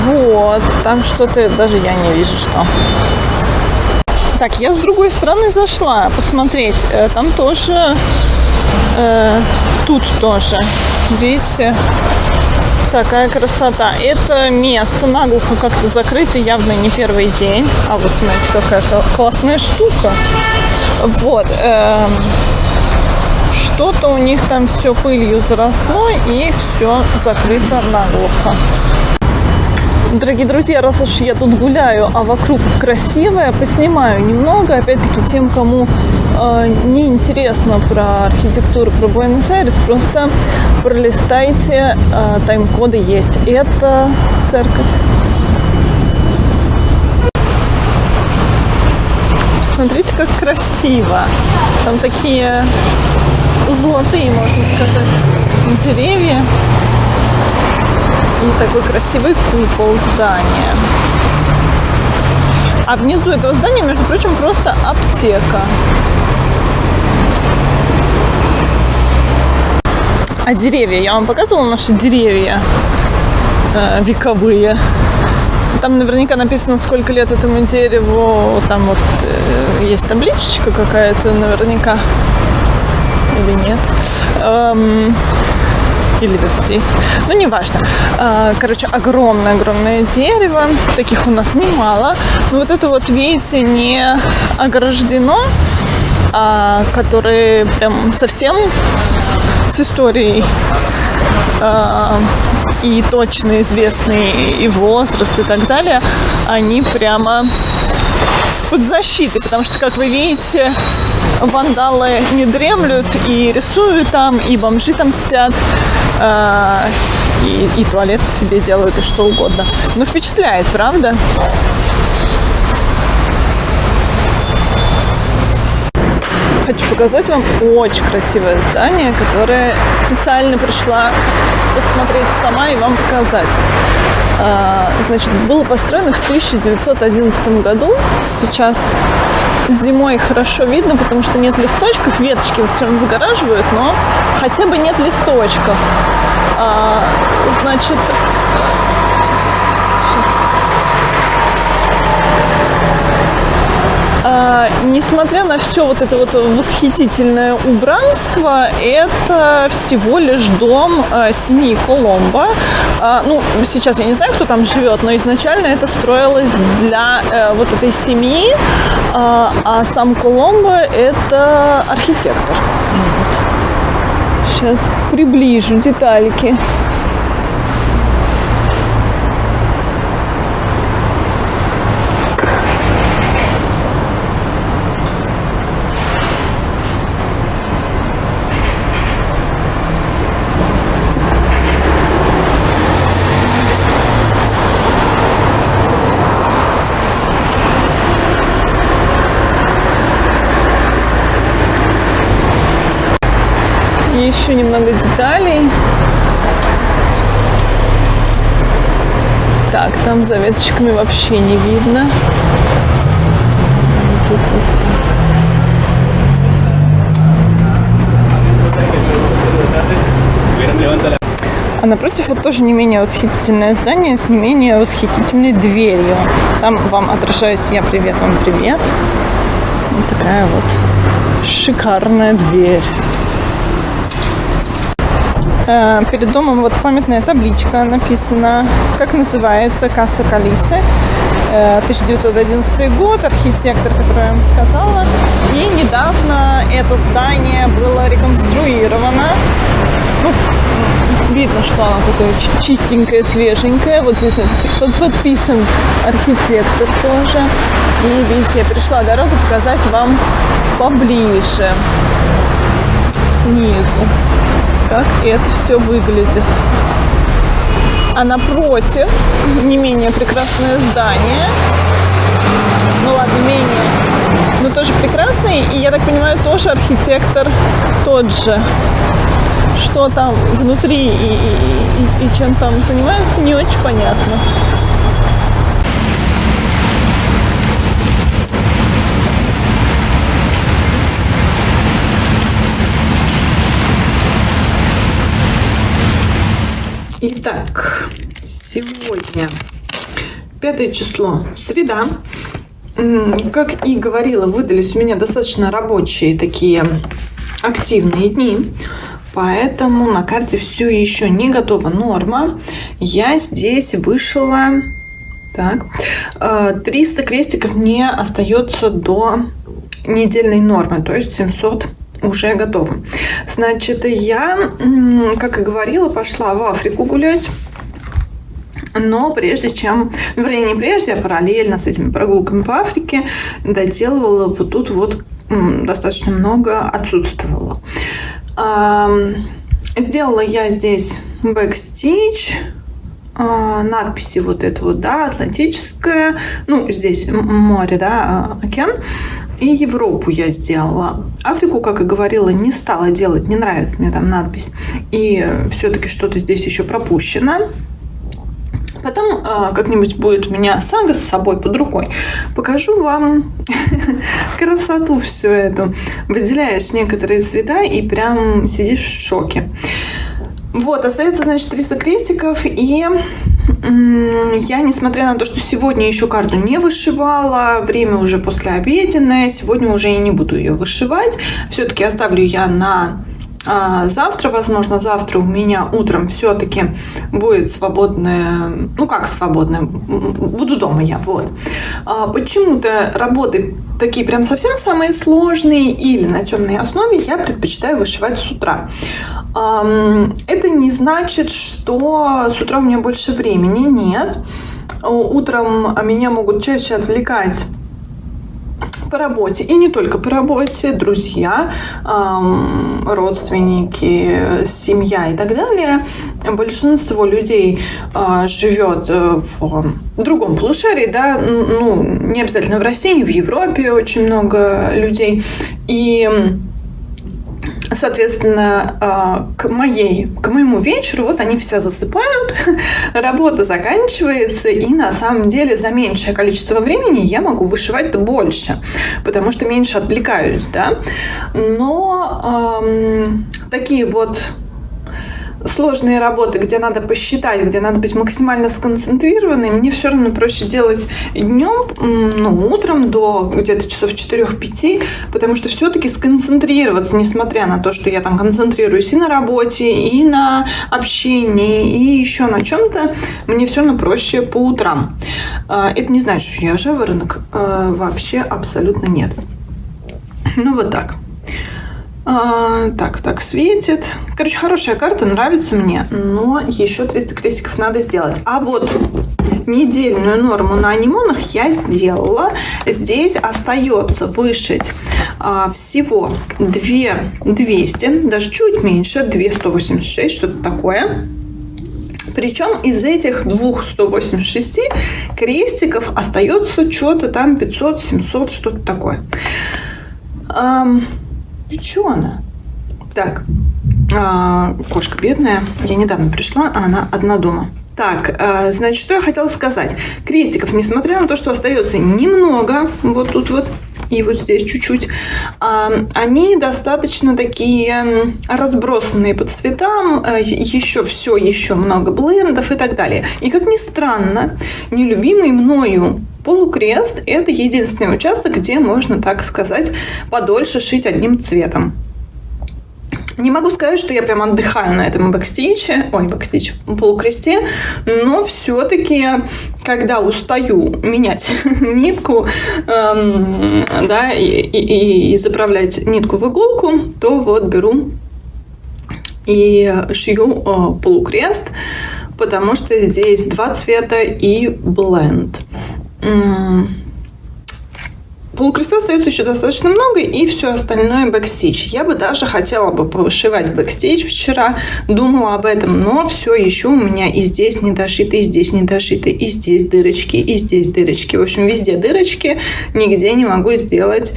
Вот, там что-то, даже я не вижу, что. Так, я с другой стороны зашла посмотреть. Там тоже, тут тоже, видите, такая красота. Это место наглухо как-то закрыто, явно не первый день. А вот смотрите, какая классная штука. Вот, что-то у них там все пылью заросло и все закрыто наглухо. Дорогие друзья, раз уж я тут гуляю, а вокруг красивое, поснимаю немного. Опять-таки, тем, кому не интересно про архитектуру, про Буэнос-Айрес, просто пролистайте, тайм-коды есть. Это церковь. Посмотрите, как красиво. Там такие золотые, можно сказать, деревья. И такой красивый купол здания. А внизу этого здания, между прочим, просто аптека. А деревья? Я вам показывала наши деревья вековые. Там наверняка написано, сколько лет этому дереву. Там вот есть табличка какая-то наверняка. Или нет. Или вот здесь. Ну, неважно. Короче, огромное-огромное дерево. Таких у нас немало. Но вот это вот, видите, не ограждено, которые прям совсем с историей и точно известный и возраст и так далее. Они прямо под защитой, потому что, как вы видите, вандалы не дремлют и рисуют там, и бомжи там спят, и туалет себе делают, и что угодно. Но впечатляет, правда? Хочу показать вам очень красивое здание, которое специально пришла посмотреть сама и вам показать. Значит, было построено в 1911 году. Сейчас зимой хорошо видно, потому что нет листочков. Веточки вот все равно загораживают, но хотя бы нет листочков. Значит, несмотря на все вот это вот восхитительное убранство, это всего лишь дом семьи Коломбо. Ну, сейчас я не знаю, кто там живет, но изначально это строилось для вот этой семьи, а сам Коломбо – это архитектор. Вот. Сейчас приближу детальки. Еще немного деталей. Так, там за веточками вообще не видно. Тут вот. А напротив вот тоже не менее восхитительное здание с не менее восхитительной дверью. Там вам отражаюсь я, привет, вам привет. Вот такая вот шикарная дверь. Перед домом вот памятная табличка, написано, как называется, Касса Калисы, 1911 год, архитектор, который я вам сказала. И недавно это здание было реконструировано. Ну, видно, что оно такое чистенькое, свеженькое. Вот здесь подписан архитектор тоже. И видите, я пришла дорогу показать вам поближе, снизу, как это все выглядит. А напротив не менее прекрасное здание. Ну ладно, менее, но тоже прекрасный. И я так понимаю, тоже архитектор тот же. Что там внутри и чем там занимаются, не очень понятно. Итак, сегодня 5 число, среда. Как и говорила, выдались у меня достаточно рабочие такие активные дни. Поэтому на карте все еще не готова норма. Я здесь вышила... Так, 300 крестиков мне остается до недельной нормы, то есть 700 уже готовы. Значит, я, как и говорила, пошла в Африку гулять. Но прежде чем, вернее, не прежде, а параллельно с этими прогулками по Африке доделывала вот тут вот достаточно много отсутствовало. Сделала я здесь бэкстич, надписи вот это вот, да, Атлантическое, ну, здесь море, да, океан, и Европу я сделала. Африку, как и говорила, не стала делать, не нравится мне там надпись, и все-таки что-то здесь еще пропущено. Потом как-нибудь будет у меня сага с собой под рукой. Покажу вам красоту всю эту. Выделяешь некоторые цвета и прям сидишь в шоке. Вот, остается, значит, 300 крестиков. И я, несмотря на то, что сегодня еще карту не вышивала, время уже послеобеденное, сегодня уже и не буду ее вышивать. Все-таки оставлю я на... завтра, возможно, завтра у меня утром все-таки будет свободное, ну как свободное, буду дома я, вот. Почему-то работы такие прям совсем самые сложные или на темной основе я предпочитаю вышивать с утра. Это не значит, что с утра у меня больше времени, нет. Утром меня могут чаще отвлекать по работе, и не только по работе, друзья, родственники, семья и так далее. Большинство людей живет в другом полушарии, да, ну, не обязательно в России, в Европе очень много людей. И соответственно, к моему вечеру вот они все засыпают, работа заканчивается, и на самом деле за меньшее количество времени я могу вышивать больше, потому что меньше отвлекаюсь, да. Но такие вот сложные работы, где надо посчитать, где надо быть максимально сконцентрированной, мне все равно проще делать днем, утром до где-то часов 4-5, потому что все-таки сконцентрироваться, несмотря на то, что я там концентрируюсь и на работе, и на общении, и еще на чем-то, мне все равно проще по утрам. Это не значит, что я жаворонок. Вообще абсолютно нет. Вот так. Так светит. Короче, хорошая карта, нравится мне, но еще 300 крестиков надо сделать. А вот недельную норму на анимонах я сделала. Здесь остается вышить всего 2200, даже чуть меньше, 2186, что-то такое. Причем из этих 286 крестиков остается что-то там 500, 700, что-то такое. И что она? Так, кошка бедная, я недавно пришла, а она одна дома. Так, значит, что я хотела сказать. Крестиков, несмотря на то, что остается немного, вот тут вот, и вот здесь чуть-чуть, они достаточно такие разбросанные по цветам, еще много блендов и так далее. И, как ни странно, нелюбимый мною полукрест – это единственный участок, где можно, так сказать, подольше шить одним цветом. Не могу сказать, что я прям отдыхаю на этом полукресте, но все-таки, когда устаю менять нитку, и заправлять нитку в иголку, то вот беру и шью полукрест, потому что здесь 2 цвета и бленд. Полукреста остается еще достаточно много, и все остальное бэкстич. Я бы даже хотела бы повышивать бэкстич вчера, думала об этом, но все еще у меня и здесь не дошито, и здесь не дошито, и здесь дырочки, и здесь дырочки. В общем, везде дырочки, нигде не могу сделать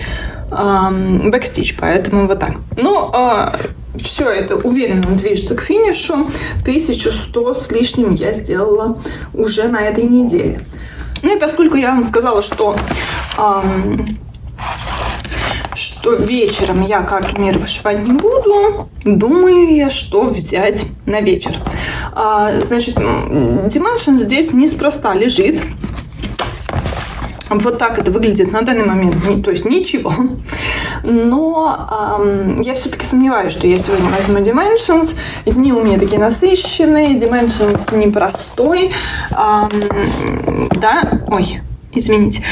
бэкстич, поэтому вот так. Все это уверенно движется к финишу. 1100 с лишним я сделала уже на этой неделе. И поскольку я вам сказала, что вечером я карту мира вышивать не буду, думаю я, что взять на вечер. Значит, Dimension здесь неспроста лежит. Вот так это выглядит на данный момент, то есть ничего. Но я все-таки сомневаюсь, что я сегодня возьму Dimensions. Дни у меня такие насыщенные, Dimensions непростой. Извините.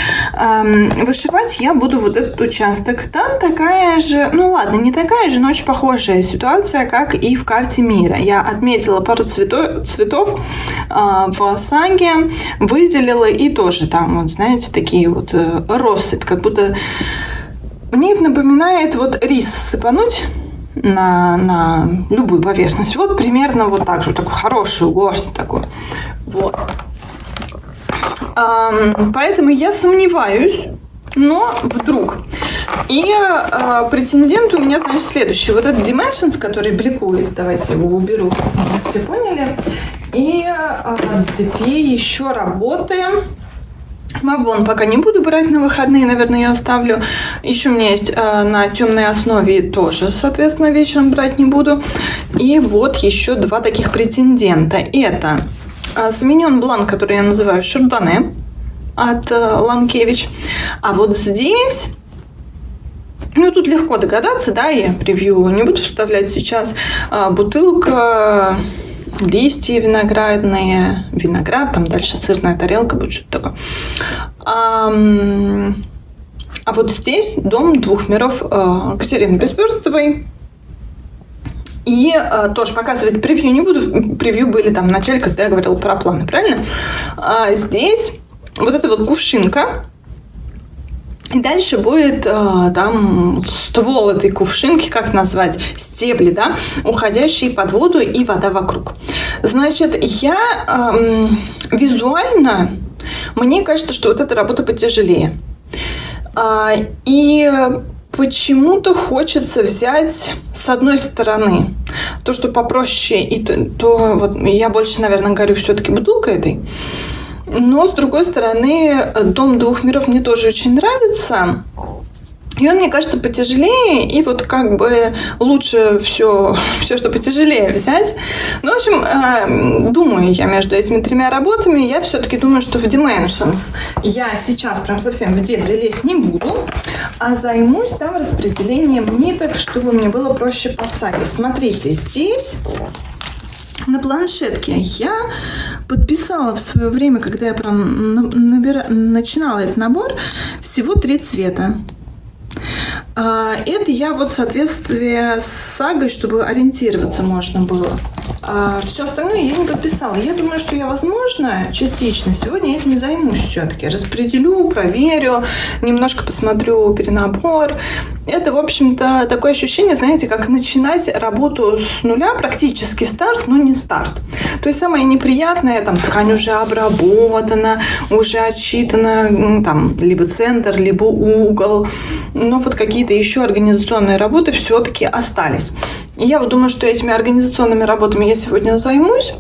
Вышивать я буду вот этот участок. Там такая же, не такая же, но очень похожая ситуация, как и в карте мира. Я отметила пару цветов в саге, выделила, и тоже там, вот знаете, такие вот россыпь, как будто мне это напоминает вот рис сыпануть на любую поверхность. Вот примерно вот так же, такую хорошую горсть такую. Вот. Поэтому я сомневаюсь, но вдруг. И претендент у меня, значит, следующий. Вот этот Dimensions, который бликует. Давайте я его уберу. Все поняли. И 2 еще работы. Мабон пока не буду брать на выходные, наверное, я оставлю. Еще у меня есть на темной основе, тоже, соответственно, вечером брать не буду. И вот еще 2 таких претендента. Это Савиньон Блан, который я называю Шардоне от Ланкевич. А вот здесь, тут легко догадаться, да, я превью не буду вставлять сейчас. Бутылка, листья виноградные, виноград, там дальше сырная тарелка будет, что-то такое. А вот здесь дом 2 миров Катерины Бесперстовой. И тоже показывать превью не буду. Превью были там в начале, когда я говорила про планы, правильно? Здесь вот эта вот кувшинка. И дальше будет там ствол этой кувшинки, как назвать, стебли, да, уходящие под воду и вода вокруг. Значит, я визуально, мне кажется, что вот эта работа потяжелее. И почему-то хочется взять с одной стороны то, что попроще, и то вот я больше, наверное, горю все-таки бутылкой этой. Но, с другой стороны, дом 2 миров мне тоже очень нравится. И он, мне кажется, потяжелее, и вот как бы лучше все, что потяжелее взять. Ну, в общем, думаю я между этими 3 работами, я все-таки думаю, что в Dimensions я сейчас прям совсем в дебри лезть не буду, а займусь там распределением ниток, чтобы мне было проще по саге. Смотрите, здесь на планшетке я подписала в свое время, когда я прям начинала этот набор, всего 3 цвета. Это я вот в соответствии с сагой, чтобы ориентироваться можно было. А все остальное я не подписала. Я думаю, что я, возможно, частично сегодня этим займусь все-таки. Распределю, проверю, немножко посмотрю перенабор. Это, в общем-то, такое ощущение, знаете, как начинать работу с нуля, практически старт, но не старт. То есть самое неприятное, там ткань уже обработана, уже отсчитана, там, либо центр, либо угол. Но вот какие-то еще организационные работы все-таки остались. И я вот думаю, что этими организационными работами я сегодня займусь.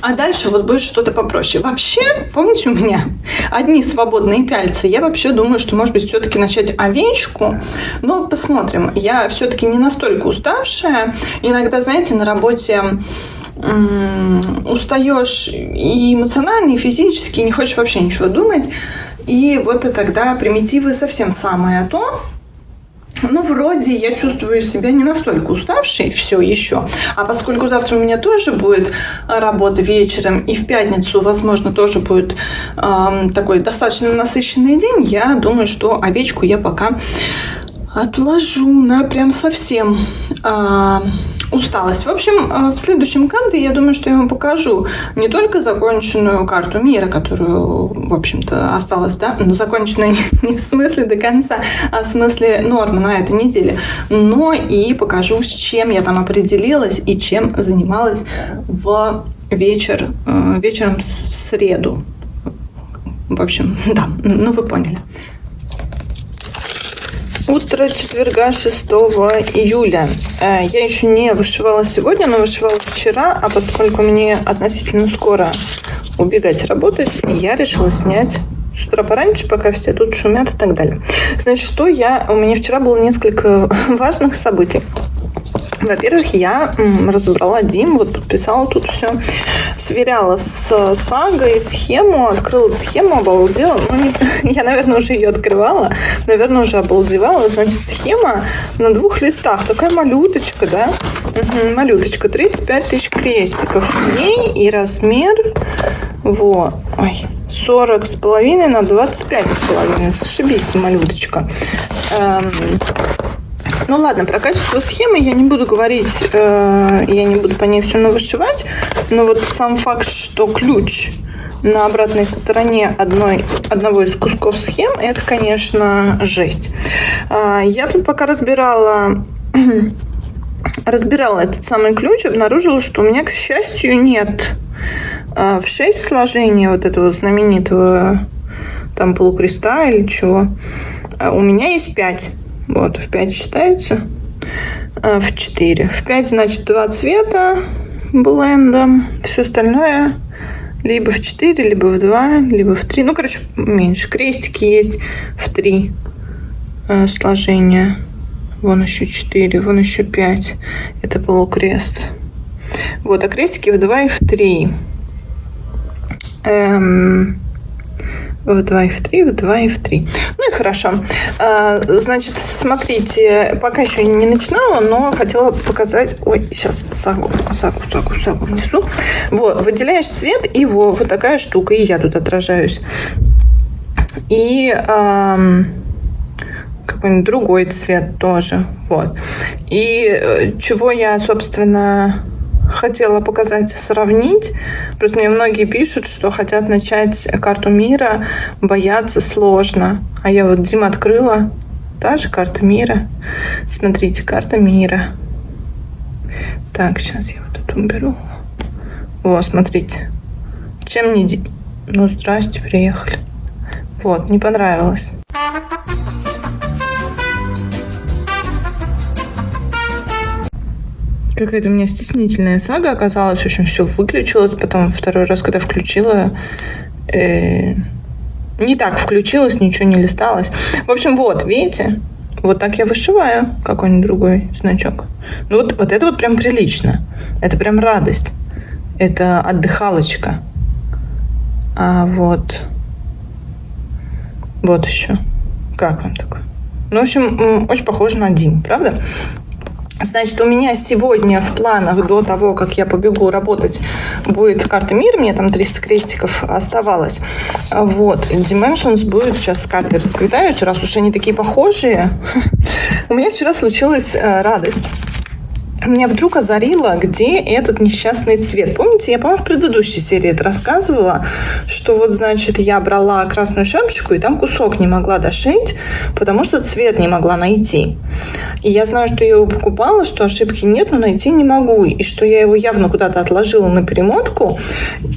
А дальше вот будет что-то попроще. Вообще, помните, у меня одни свободные пяльцы. Я вообще думаю, что, может быть, все-таки начать овечку. Но посмотрим. Я все-таки не настолько уставшая. Иногда, знаете, на работе устаешь и эмоционально, и физически, не хочешь вообще ничего думать. И вот и тогда примитивы совсем самое то. Ну, вроде я чувствую себя не настолько уставшей все еще. А поскольку завтра у меня тоже будет работа вечером, и в пятницу, возможно, тоже будет такой достаточно насыщенный день, я думаю, что овечку я пока отложу на прям совсем усталость. В общем, в следующем канте я думаю, что я вам покажу не только законченную карту мира, которую, в общем-то, осталось, да, но законченную не в смысле до конца, а в смысле нормы на этой неделе, но и покажу, с чем я там определилась и чем занималась вечером в среду. В общем, да, ну вы поняли. Утро четверга 6 июля. Я еще не вышивала сегодня, но вышивала вчера, а поскольку мне относительно скоро убегать работать, я решила снять с утра пораньше, пока все тут шумят и так далее. Значит, у меня вчера было несколько важных событий. Во-первых, я разобрала Дим, вот подписала тут все, сверяла с сагой схему, открыла схему, обалдела. Я, наверное, уже ее открывала, наверное, уже обалдевала. Значит, схема на 2 листах, такая малюточка, да? Малюточка, 35 тысяч крестиков в ней и размер, 40,5 на 25,5, зашибись, малюточка. Ну ладно, про качество схемы я не буду говорить, я не буду по ней все навышивать, но вот сам факт, что ключ на обратной стороне одного из кусков схем, это, конечно, жесть. Я тут пока разбирала этот самый ключ, обнаружила, что у меня, к счастью, нет в 6 сложений вот этого знаменитого там полукреста или чего. У меня есть 5. Вот, в 5 считается, в 4. В 5, значит, 2 цвета блендом. Все остальное либо в 4, либо в 2, либо в 3. Ну, короче, меньше. Крестики есть в 3 сложения. Вон еще 4, вон еще 5. Это полукрест. Вот, а крестики в 2 и в 3. В 2 и в 3, в 2 и в 3. Ну и хорошо. Значит, смотрите, пока еще не начинала, но хотела показать... Ой, сейчас сагу внесу. Вот, выделяешь цвет, и вот такая штука, и я тут отражаюсь. И какой-нибудь другой цвет тоже. Вот. И чего я, собственно... хотела показать, сравнить. Просто мне многие пишут, что хотят начать карту мира, боятся, сложно. А я вот Дим открыла. Та же карта мира. Смотрите, карта мира. Так, сейчас я вот тут уберу. Смотрите. Чем не... Ну, здрасте, приехали. Вот, не понравилось. Какая-то у меня стеснительная сага оказалась. В общем, все выключилось. Потом второй раз, когда включила, не так включилась, ничего не листалось. В общем, вот, видите? Вот так я вышиваю какой-нибудь другой значок. Ну вот это вот прям прилично. Это прям радость. Это отдыхалочка. А вот еще. Как вам такое? Ну, в общем, очень похоже на Дим, правда? Значит, у меня сегодня в планах до того, как я побегу работать, будет карта мира. Мне там 300 крестиков оставалось. Вот. Dimensions будет. Сейчас с картой расквитаюсь, раз уж они такие похожие. У меня вчера случилась радость. Меня вдруг озарило, где этот несчастный цвет. Помните, я, по-моему, в предыдущей серии это рассказывала, что вот, значит, я брала красную шапочку и там кусок не могла дошить, потому что цвет не могла найти. И я знаю, что я его покупала, что ошибки нет, но найти не могу. И что я его явно куда-то отложила на перемотку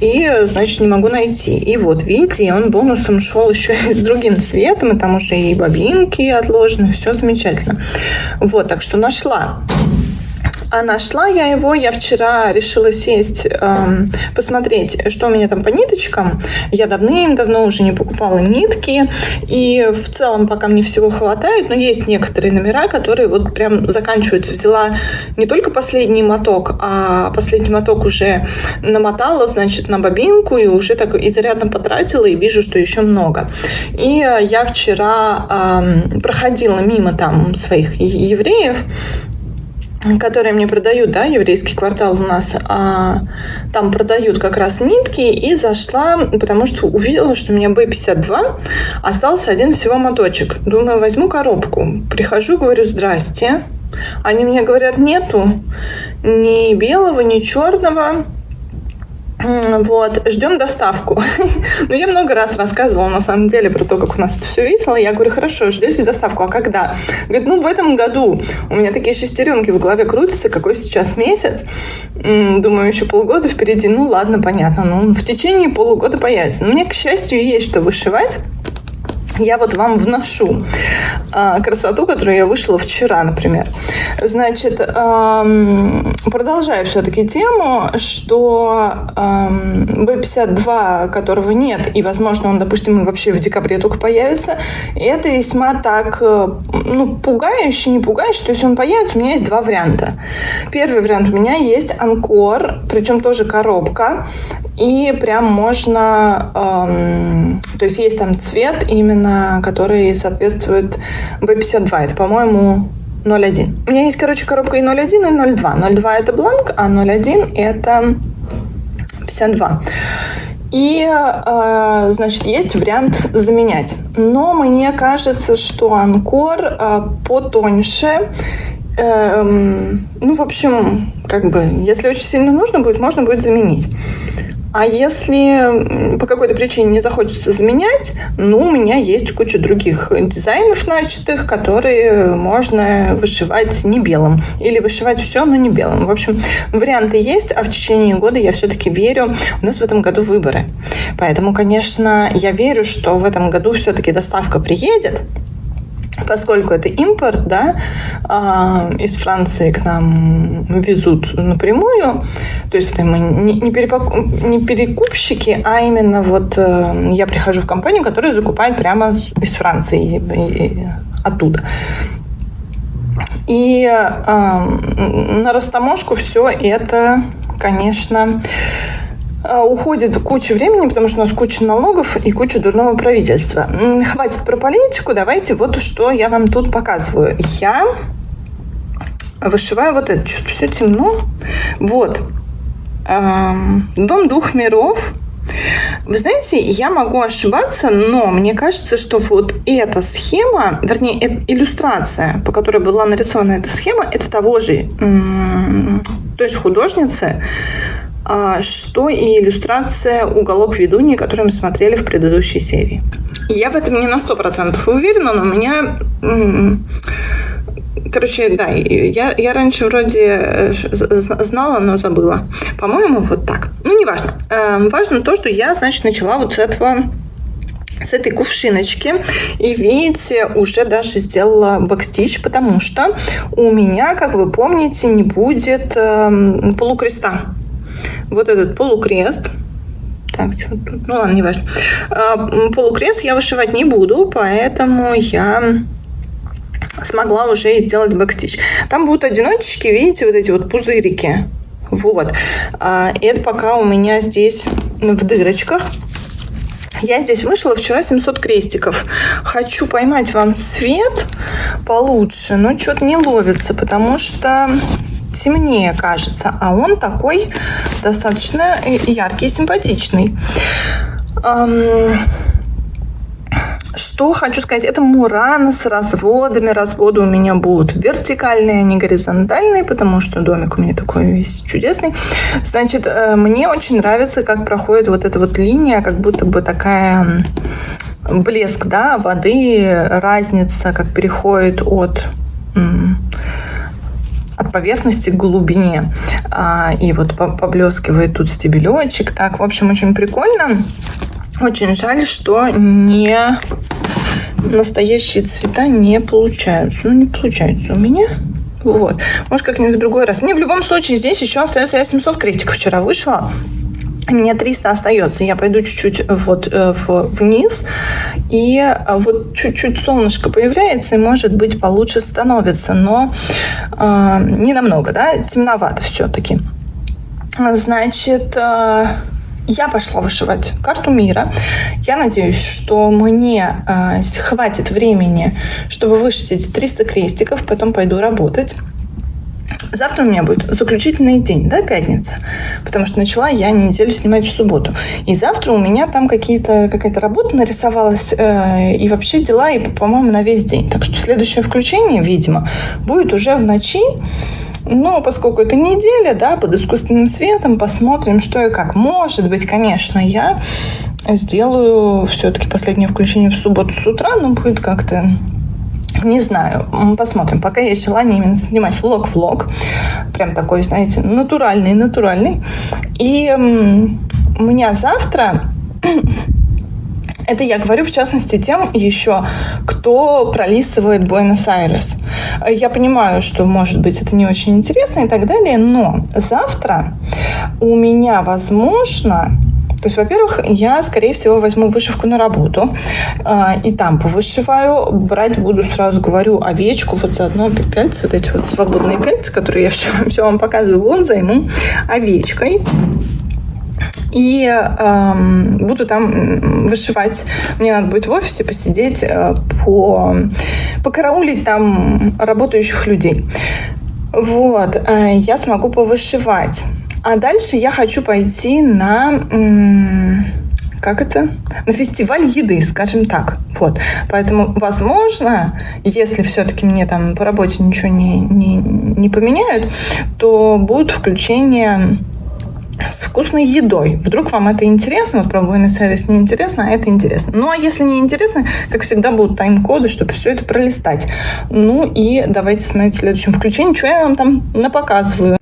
и, значит, не могу найти. И вот, видите, он бонусом шел еще и с другим цветом, и там уже и бобинки отложены, все замечательно. Вот, так что нашла. А нашла я его, я вчера решила сесть, посмотреть, что у меня там по ниточкам. Я давным-давно уже не покупала нитки, и в целом пока мне всего хватает, но есть некоторые номера, которые вот прям заканчиваются. Взяла не только последний моток, а последний моток уже намотала, значит, на бобинку, и уже так изрядно потратила, и вижу, что еще много. И я вчера проходила мимо там своих евреев, которые мне продают, да, еврейский квартал у нас, там продают как раз нитки, и зашла, потому что увидела, что у меня B52, остался один всего моточек. Думаю, возьму коробку. Прихожу, говорю, здрасте. Они мне говорят, нету ни белого, ни черного. Вот, ждем доставку. Ну, я много раз рассказывала, на самом деле, про то, как у нас это все весело. Я говорю, хорошо, ждете доставку, а когда? Говорит, ну, в этом году. У меня такие шестеренки в голове крутятся, какой сейчас месяц. Думаю, еще полгода впереди. Ну, ладно, понятно. Ну, в течение полугода появится. Но мне, к счастью, есть что вышивать. Я вот вам вношу красоту, которую я вышла вчера, например. Значит, продолжаю все-таки тему, что B52, которого нет, и, возможно, он, допустим, вообще в декабре только появится, это весьма так, ну, пугающе, не пугающе, то есть он появится, у меня есть два варианта. Первый вариант, у меня есть Анкор, причем тоже коробка, и прям можно, то есть есть там цвет именно, который соответствует B52. Это, по-моему, 0,1. У меня есть, короче, коробка и 0,1, и 0,2. 0,2 это бланк, а 0,1 это 52. И, значит, есть вариант заменять. Но мне кажется, что Анкор потоньше. Ну, в общем, как бы, если очень сильно нужно будет, можно будет заменить. А если по какой-то причине не захочется заменять, ну, у меня есть куча других дизайнов начатых, которые можно вышивать не белым. Или вышивать все, но не белым. В общем, варианты есть, а в течение года я все-таки верю. У нас в этом году выборы. Поэтому, конечно, я верю, что в этом году все-таки доставка приедет. Поскольку это импорт, да, из Франции к нам везут напрямую, то есть это мы не перекупщики, а именно вот я прихожу в компанию, которая закупает прямо из Франции, и оттуда. И на растаможку все это, конечно, уходит куча времени, потому что у нас куча налогов и куча дурного правительства. Хватит про политику, давайте вот что я вам тут показываю. Я вышиваю вот это, что-то все темно. Вот. Дом двух миров. Вы знаете, я могу ошибаться, но мне кажется, что вот эта схема, вернее, иллюстрация, по которой была нарисована эта схема, это того же, той же художницы, что и иллюстрация «Уголок ведуньи», которую мы смотрели в предыдущей серии. Я в этом не на 100% уверена, но у меня... Короче, да, я раньше вроде знала, но забыла. По-моему, вот так. Ну, неважно. Важно то, что я, значит, начала вот с этой кувшиночки. И видите, уже даже сделала бэкстич, потому что у меня, как вы помните, не будет полукреста. Вот этот полукрест. Так, что тут? Ну ладно, не важно. Полукрест я вышивать не буду, поэтому я смогла уже и сделать бэкстич. Там будут одиночки, видите, вот эти вот пузырики. Вот. Это пока у меня здесь в дырочках. Я здесь вышила вчера 700 крестиков. Хочу поймать вам свет получше, но что-то не ловится, потому что темнее кажется, а он такой достаточно яркий и симпатичный. Что хочу сказать, это мурана с разводами. Разводы у меня будут вертикальные, а не горизонтальные, потому что домик у меня такой весь чудесный. Значит, мне очень нравится, как проходит вот эта вот линия, как будто бы такая блеск, да, воды, разница, как переходит от поверхности к глубине. И вот поблескивает тут стебелечек. Так, в общем, очень прикольно. Очень жаль, что настоящие цвета не получаются. Ну, не получаются у меня. Вот. Может, как-нибудь в другой раз. Мне в любом случае здесь еще остается. Я 700 крестиков вчера вышла. У меня 300 остается. Я пойду чуть-чуть вот вниз. И вот чуть-чуть солнышко появляется, и, может быть, получше становится. Но не намного, да? Темновато все-таки. Значит... Я пошла вышивать карту мира. Я надеюсь, что мне хватит времени, чтобы вышить эти 300 крестиков. Потом пойду работать. Завтра у меня будет заключительный день, да, пятница. Потому что начала я неделю снимать в субботу. И завтра у меня там какая-то работа нарисовалась. И вообще дела, и, по-моему, на весь день. Так что следующее включение, видимо, будет уже в ночи. Но поскольку это неделя, да, под искусственным светом, посмотрим, что и как. Может быть, конечно, я сделаю все-таки последнее включение в субботу с утра, но будет как-то, не знаю, посмотрим. Пока есть желание именно снимать влог. Прям такой, знаете, натуральный. И у меня завтра... Это я говорю, в частности, тем еще, кто пролистывает Буэнос-Айрес. Я понимаю, что, может быть, это не очень интересно и так далее, но завтра у меня, возможно... То есть, во-первых, я, скорее всего, возьму вышивку на работу и там повышиваю. Брать буду, сразу говорю, овечку, вот заодно пяльцы, вот эти вот свободные пяльцы, которые я все вам показываю, вот займу овечкой. И буду там вышивать. Мне надо будет в офисе посидеть, покараулить там работающих людей. Вот. Я смогу повышивать. А дальше я хочу пойти на... на фестиваль еды, скажем так. Вот. Поэтому, возможно, если все-таки мне там по работе ничего не поменяют, то будут включения... с вкусной едой. Вдруг вам это интересно? Вот про Буэнос-Айрес не интересно, а это интересно. Ну, а если не интересно, как всегда, будут тайм-коды, чтобы все это пролистать. Ну, и давайте смотреть в следующем включении, что я вам там напоказываю.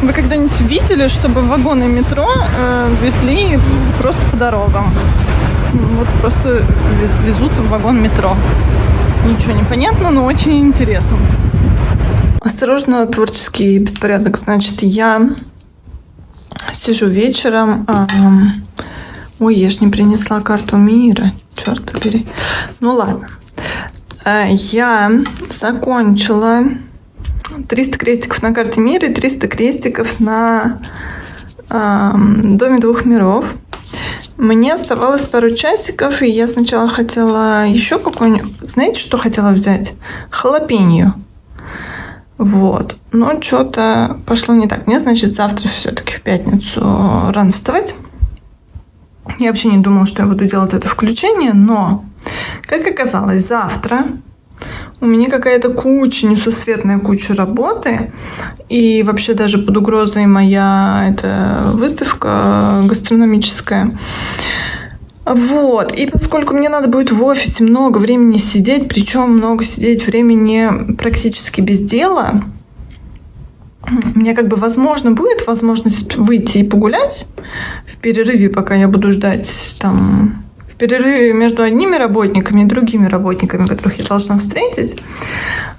Вы когда-нибудь видели, чтобы вагоны метро везли просто по дорогам? Вот просто везут в вагон метро. Ничего не понятно, но очень интересно. Осторожно, творческий беспорядок. Значит, я сижу вечером. Ой, я ж не принесла карту мира. Черт побери. Ну ладно. Я закончила 300 крестиков на карте мира и 300 крестиков на Доме двух миров. Мне оставалось пару часиков, и я сначала хотела еще какой-нибудь... Знаете, что хотела взять? Халапеньо. Вот. Но что-то пошло не так. Мне, значит, завтра все-таки в пятницу рано вставать. Я вообще не думала, что я буду делать это включение, но, как оказалось, завтра у меня какая-то несусветная куча работы. И вообще даже под угрозой моя эта выставка гастрономическая. Вот. И поскольку мне надо будет в офисе много времени сидеть, причем много сидеть времени практически без дела, у меня как бы будет возможность выйти и погулять в перерыве, пока я буду ждать там перерыве между одними работниками и другими работниками, которых я должна встретить.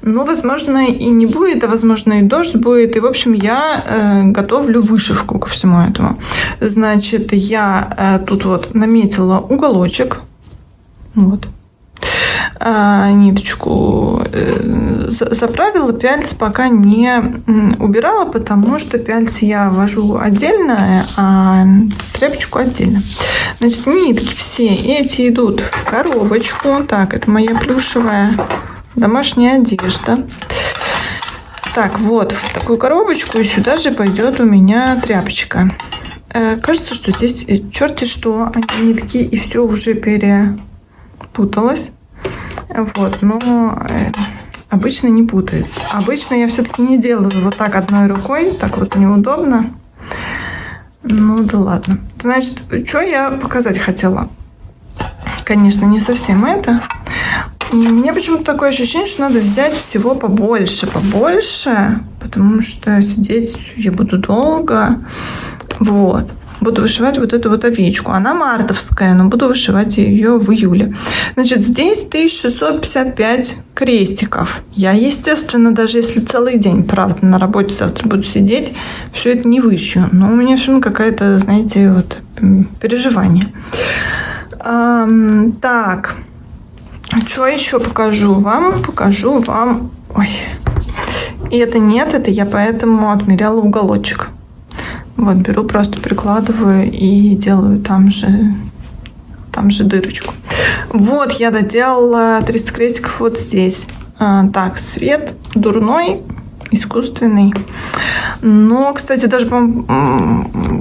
Но, возможно, и не будет, а, возможно, и дождь будет. И, в общем, я готовлю вышивку ко всему этому. Значит, я тут вот наметила уголочек. Вот. Ниточку заправила, пяльц пока не убирала, потому что пяльц я вожу отдельно, а тряпочку отдельно. Значит, нитки все эти идут в коробочку. Так, это моя плюшевая домашняя одежда. Так, вот в такую коробочку, и сюда же пойдет у меня тряпочка. Кажется, что здесь черти что, нитки, и все уже перепуталось. Вот, но обычно не путается. Обычно я все-таки не делаю вот так одной рукой, так вот неудобно. Ну да ладно. Значит, что я показать хотела? Конечно, не совсем это. У меня почему-то такое ощущение, что надо взять всего побольше, потому что сидеть я буду долго. Вот. Буду вышивать вот эту вот овечку. Она мартовская, но буду вышивать ее в июле. Значит, здесь 1655 крестиков. Я, естественно, даже если целый день, правда, на работе завтра буду сидеть, все это не вышью. Но у меня все равно какая-то, знаете, вот переживание. Так, что еще покажу вам? Ой, и это нет, это я поэтому отмеряла уголочек. Вот, беру, просто прикладываю и делаю там же дырочку. Вот, я доделала 300 крестиков вот здесь. Так, цвет дурной, искусственный. Но, кстати, даже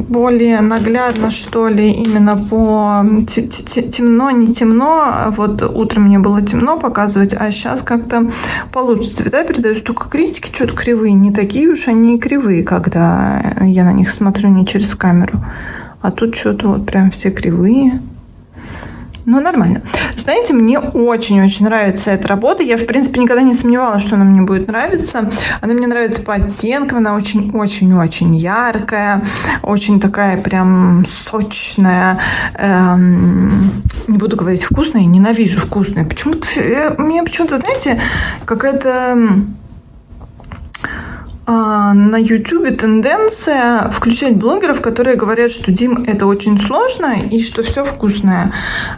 более наглядно, что ли, именно по темно, не темно. Вот утром мне было темно показывать, а сейчас как-то получше цвета передаются. Только крестики что-то кривые. Не такие уж они и кривые, когда я на них смотрю не через камеру. А тут что-то вот прям все кривые. Ну, нормально. Знаете, мне очень-очень нравится эта работа. Я, в принципе, никогда не сомневалась, что она мне будет нравиться. Она мне нравится по оттенкам. Она очень-очень-очень яркая. Очень такая прям сочная. Не буду говорить вкусная. Ненавижу вкусная. Мне почему-то, знаете, какая-то... на YouTube тенденция включать блогеров, которые говорят, что Дим, это очень сложно и что все вкусное.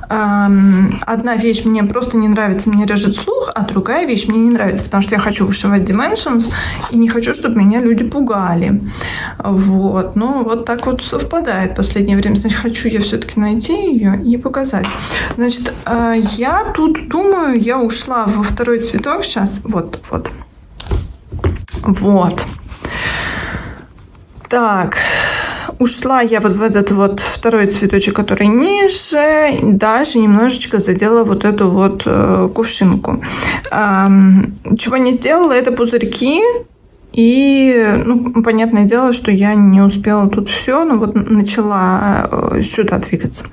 Одна вещь мне просто не нравится, мне режет слух, а другая вещь мне не нравится, потому что я хочу вышивать Dimensions и не хочу, чтобы меня люди пугали. Вот. Ну, вот так вот совпадает в последнее время. Значит, хочу я все-таки найти ее и показать. Значит, я тут думаю, я ушла во второй цветок сейчас. Вот. Так, ушла я вот в этот вот второй цветочек, который ниже, даже немножечко задела вот эту вот кувшинку. Чего не сделала, это пузырьки. И, ну, понятное дело, что я не успела тут все, но вот начала сюда двигаться.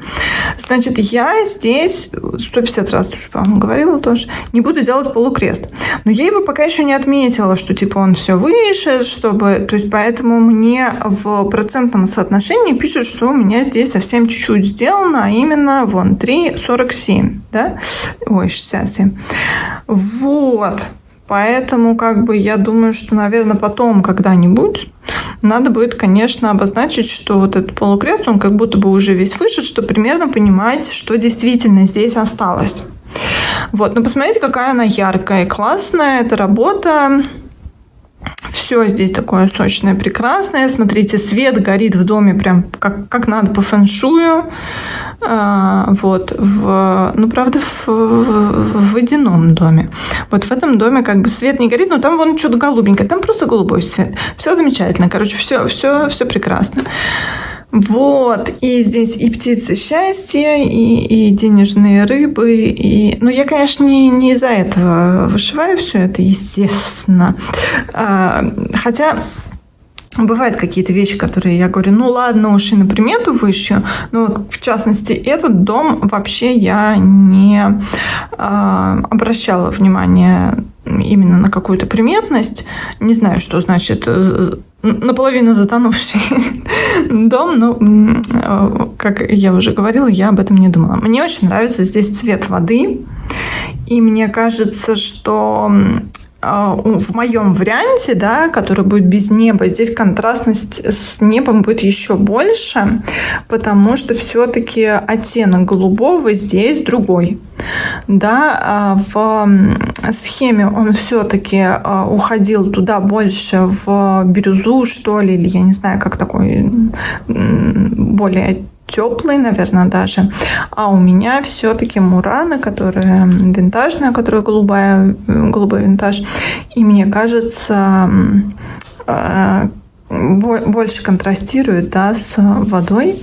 Значит, я здесь 150 раз уже, по-моему, говорила тоже, не буду делать полукрест. Но я его пока еще не отметила, что типа он все выше, чтобы... То есть, поэтому мне в процентном соотношении пишут, что у меня здесь совсем чуть-чуть сделано, а именно, вон, 3,47, да? Ой, 67. Вот. Поэтому, как бы, я думаю, что, наверное, потом когда-нибудь надо будет, конечно, обозначить, что вот этот полукрест, он как будто бы уже весь вышит, чтобы примерно понимать, что действительно здесь осталось. Вот, но посмотрите, какая она яркая и классная, эта работа. Все здесь такое сочное, прекрасное. Смотрите, свет горит в доме прям как надо по фэншую. Вот, ну, правда, в водяном доме. Вот в этом доме как бы свет не горит, но там вон что-то голубенькое. Там просто голубой свет. Все замечательно. Короче, все прекрасно. Вот, и здесь и птицы счастья, и денежные рыбы, и... Ну, я, конечно, не из-за этого вышиваю все это, естественно. Хотя бывают какие-то вещи, которые я говорю, ну ладно уж и на примету вышью, но вот, в частности, этот дом вообще я не обращала внимания именно на какую-то приметность. Не знаю, что значит наполовину затонувший дом, но, как я уже говорила, я об этом не думала. Мне очень нравится здесь цвет воды, и мне кажется, что в моем варианте, да, который будет без неба, здесь контрастность с небом будет еще больше, потому что все-таки оттенок голубого здесь другой. Да, в схеме он все-таки уходил туда больше в бирюзу, что ли, или я не знаю, как такой более теплый, наверное, даже. А у меня все-таки Мурана, которая винтажная, которая голубой винтаж. И мне кажется, больше контрастирует, да, с водой.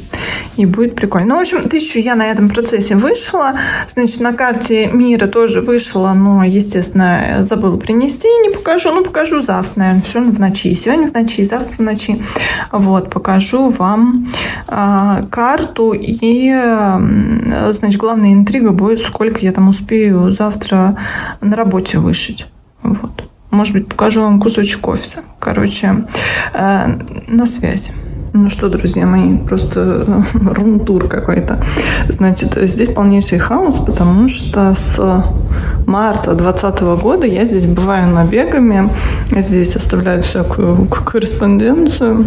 И будет прикольно. Ну, в общем, 1000 я на этом процессе вышла. Значит, на карте мира тоже вышла, но, естественно, забыла принести. Не покажу. Ну, покажу завтра, наверное. Все в ночи. Сегодня в ночи, завтра в ночи. Вот, покажу вам карту. И, значит, главная интрига будет, сколько я там успею завтра на работе вышить. Вот. Может быть, покажу вам кусочек офиса. Короче, на связи. Ну что, друзья мои, просто рум-тур какой-то. Значит, здесь полнейший хаос, потому что с марта 2020 года я здесь бываю набегами. Здесь оставляют всякую корреспонденцию.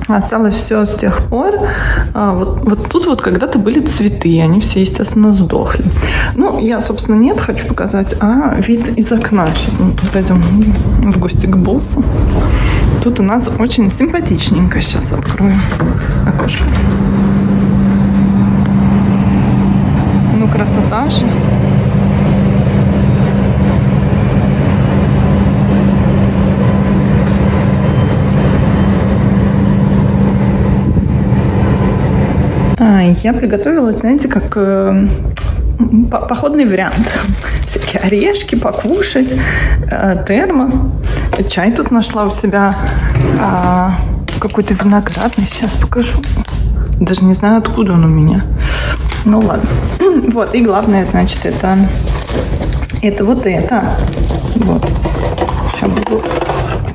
Осталось все с тех пор. Вот тут вот когда-то были цветы, они все, естественно, сдохли. Ну, я, собственно, нет, хочу показать, вид из окна. Сейчас мы зайдем в гости к боссу. Тут у нас очень симпатичненько. Сейчас открою окошко. Ну, красота же. Я приготовила, знаете, как походный вариант. Всякие орешки покушать, термос. Чай тут нашла у себя, какой-то виноградный. Сейчас покажу. Даже не знаю, откуда он у меня. Ну ладно. Вот, и главное, значит, это вот это. Вот.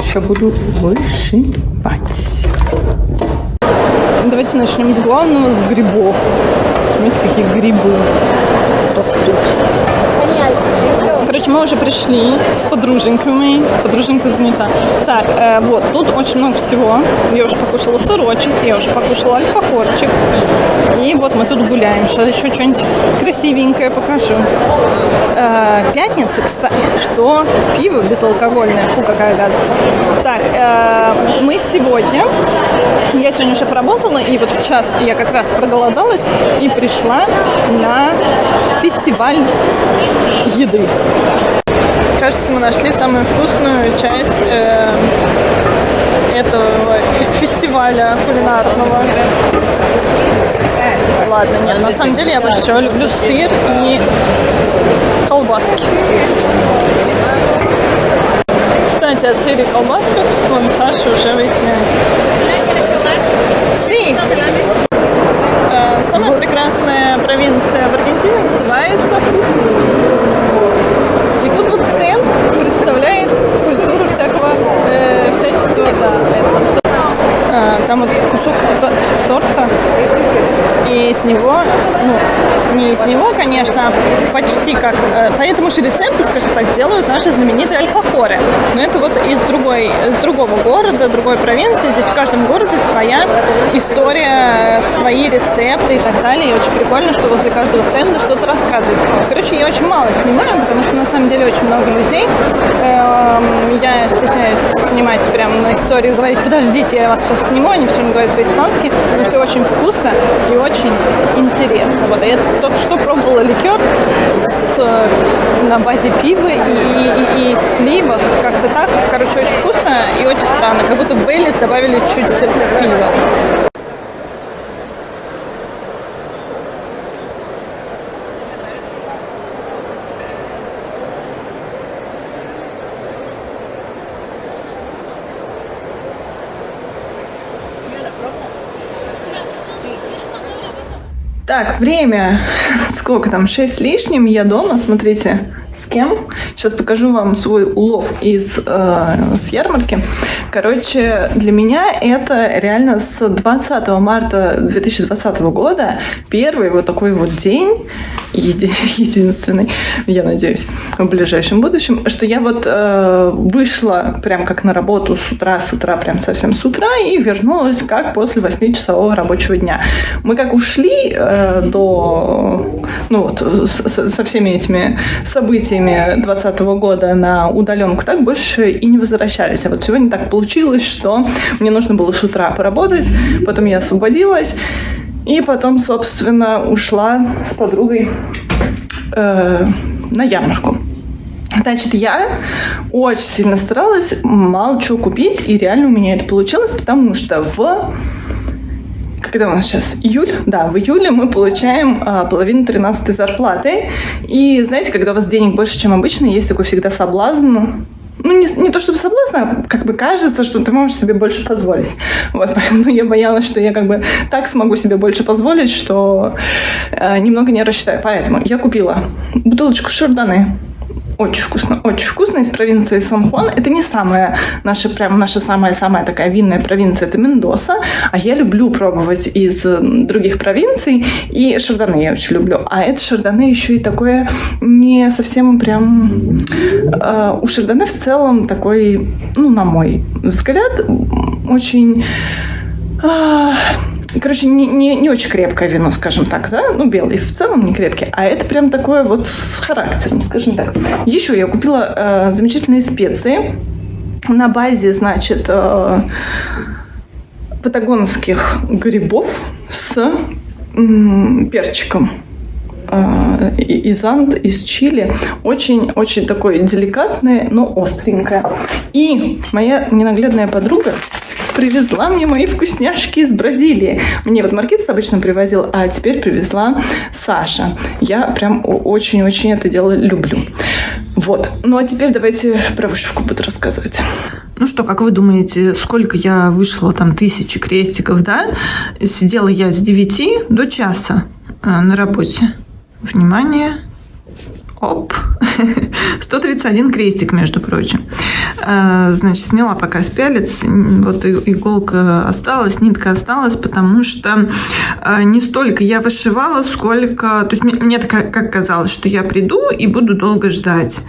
Сейчас буду вышивать. Давайте начнем с главного, с грибов. Смотрите, какие грибы растут. Короче, мы уже пришли с подруженьками. Подруженька занята. Так, вот, тут очень много всего. Я уже покушала сырочек, я уже покушала альфахорчик. И вот мы тут гуляем. Сейчас еще что-нибудь красивенькое покажу. Пятница, кстати, что? Пиво безалкогольное. Фу, какая гадость. Так, мы сегодня... Я сегодня уже поработала, и вот в час я как раз проголодалась и пришла на фестиваль еды. Кажется, мы нашли самую вкусную часть этого фестиваля кулинарного. Ладно, нет, на самом деле я больше всего люблю сыр и колбаски. Кстати, о сыре и колбасках вон Саша уже выясняет. Си! Самая прекрасная провинция в Аргентине называется Хуху. И тут вот стенд представляет культуру всячества. Да, там вот кусок торта, и с него, ну, не с него, конечно, а почти как, по этому же рецепту, скажем так, делают наши знаменитые альфахоры. Но это вот из другого города, другой провинции. Здесь в каждом городе своя история, свои рецепты и так далее. И очень прикольно, что возле каждого стенда что-то рассказывают. Короче, я очень мало снимаю, потому что на самом деле очень много людей. Я стесняюсь снимать прям на историю, говорить: подождите, я вас сейчас сниму, они все не говорят по-испански, но все очень вкусно и очень интересно. Вот, я только что пробовала ликер на базе пива и сливок, как-то так. Короче, очень вкусно и очень странно, как будто в Бейлис добавили чуть пива. Так, время, сколько там, 6 с лишним, я дома, смотрите, С кем? Сейчас покажу вам свой улов с ярмарки. Короче, для меня это реально с 20 марта 2020 года первый вот такой вот день, единственный, я надеюсь, в ближайшем будущем, что я вот вышла прям как на работу с утра, прям совсем с утра, и вернулась как после 8-часового рабочего дня. Мы как ушли со всеми этими событиями 2020 года на удаленку, так больше и не возвращались. А вот сегодня так получилось, что мне нужно было с утра поработать, потом я освободилась, и потом, собственно, ушла с подругой на ярмарку. Значит, я очень сильно старалась мало чего купить, и реально у меня это получилось, потому что когда у нас сейчас? Июль? Да, в июле мы получаем половину 13-й зарплаты. И знаете, когда у вас денег больше, чем обычно, есть такой всегда соблазн. Ну, не то чтобы соблазн, а как бы кажется, что ты можешь себе больше позволить. Вот, поэтому я боялась, что я как бы так смогу себе больше позволить, что немного не рассчитаю. Поэтому я купила бутылочку шардоне. Очень вкусно, из провинции Сан-Хуан. Это не наша самая такая винная провинция, это Мендоса. А я люблю пробовать из других провинций. И шардоне я очень люблю. А это шардоне еще и такое не совсем прям... у шардоне в целом такой, на мой взгляд, очень... Короче, не очень крепкое вино, скажем так, да? Белый в целом не крепкий, а это прям такое вот с характером, скажем так. Еще я купила замечательные специи на базе, значит, патагонских грибов с перчиком. Из Анд, из Чили. Очень такое деликатное, но остренькое. И моя ненаглядная подруга привезла мне мои вкусняшки из Бразилии. Мне вот Маркиз обычно привозил, а теперь привезла Саша. Я прям очень-очень это дело люблю. Вот. Ну, а теперь давайте про вышивку буду рассказывать. Ну что, как вы думаете, сколько я вышла, 1000 крестиков, да? Сидела я с 9 до часа на работе. Внимание. Оп. 131 крестик, между прочим. Значит, сняла пока с пялец. Вот иголка осталась, нитка осталась, потому что не столько я вышивала, сколько... То есть мне как казалось, что я приду и буду долго ждать.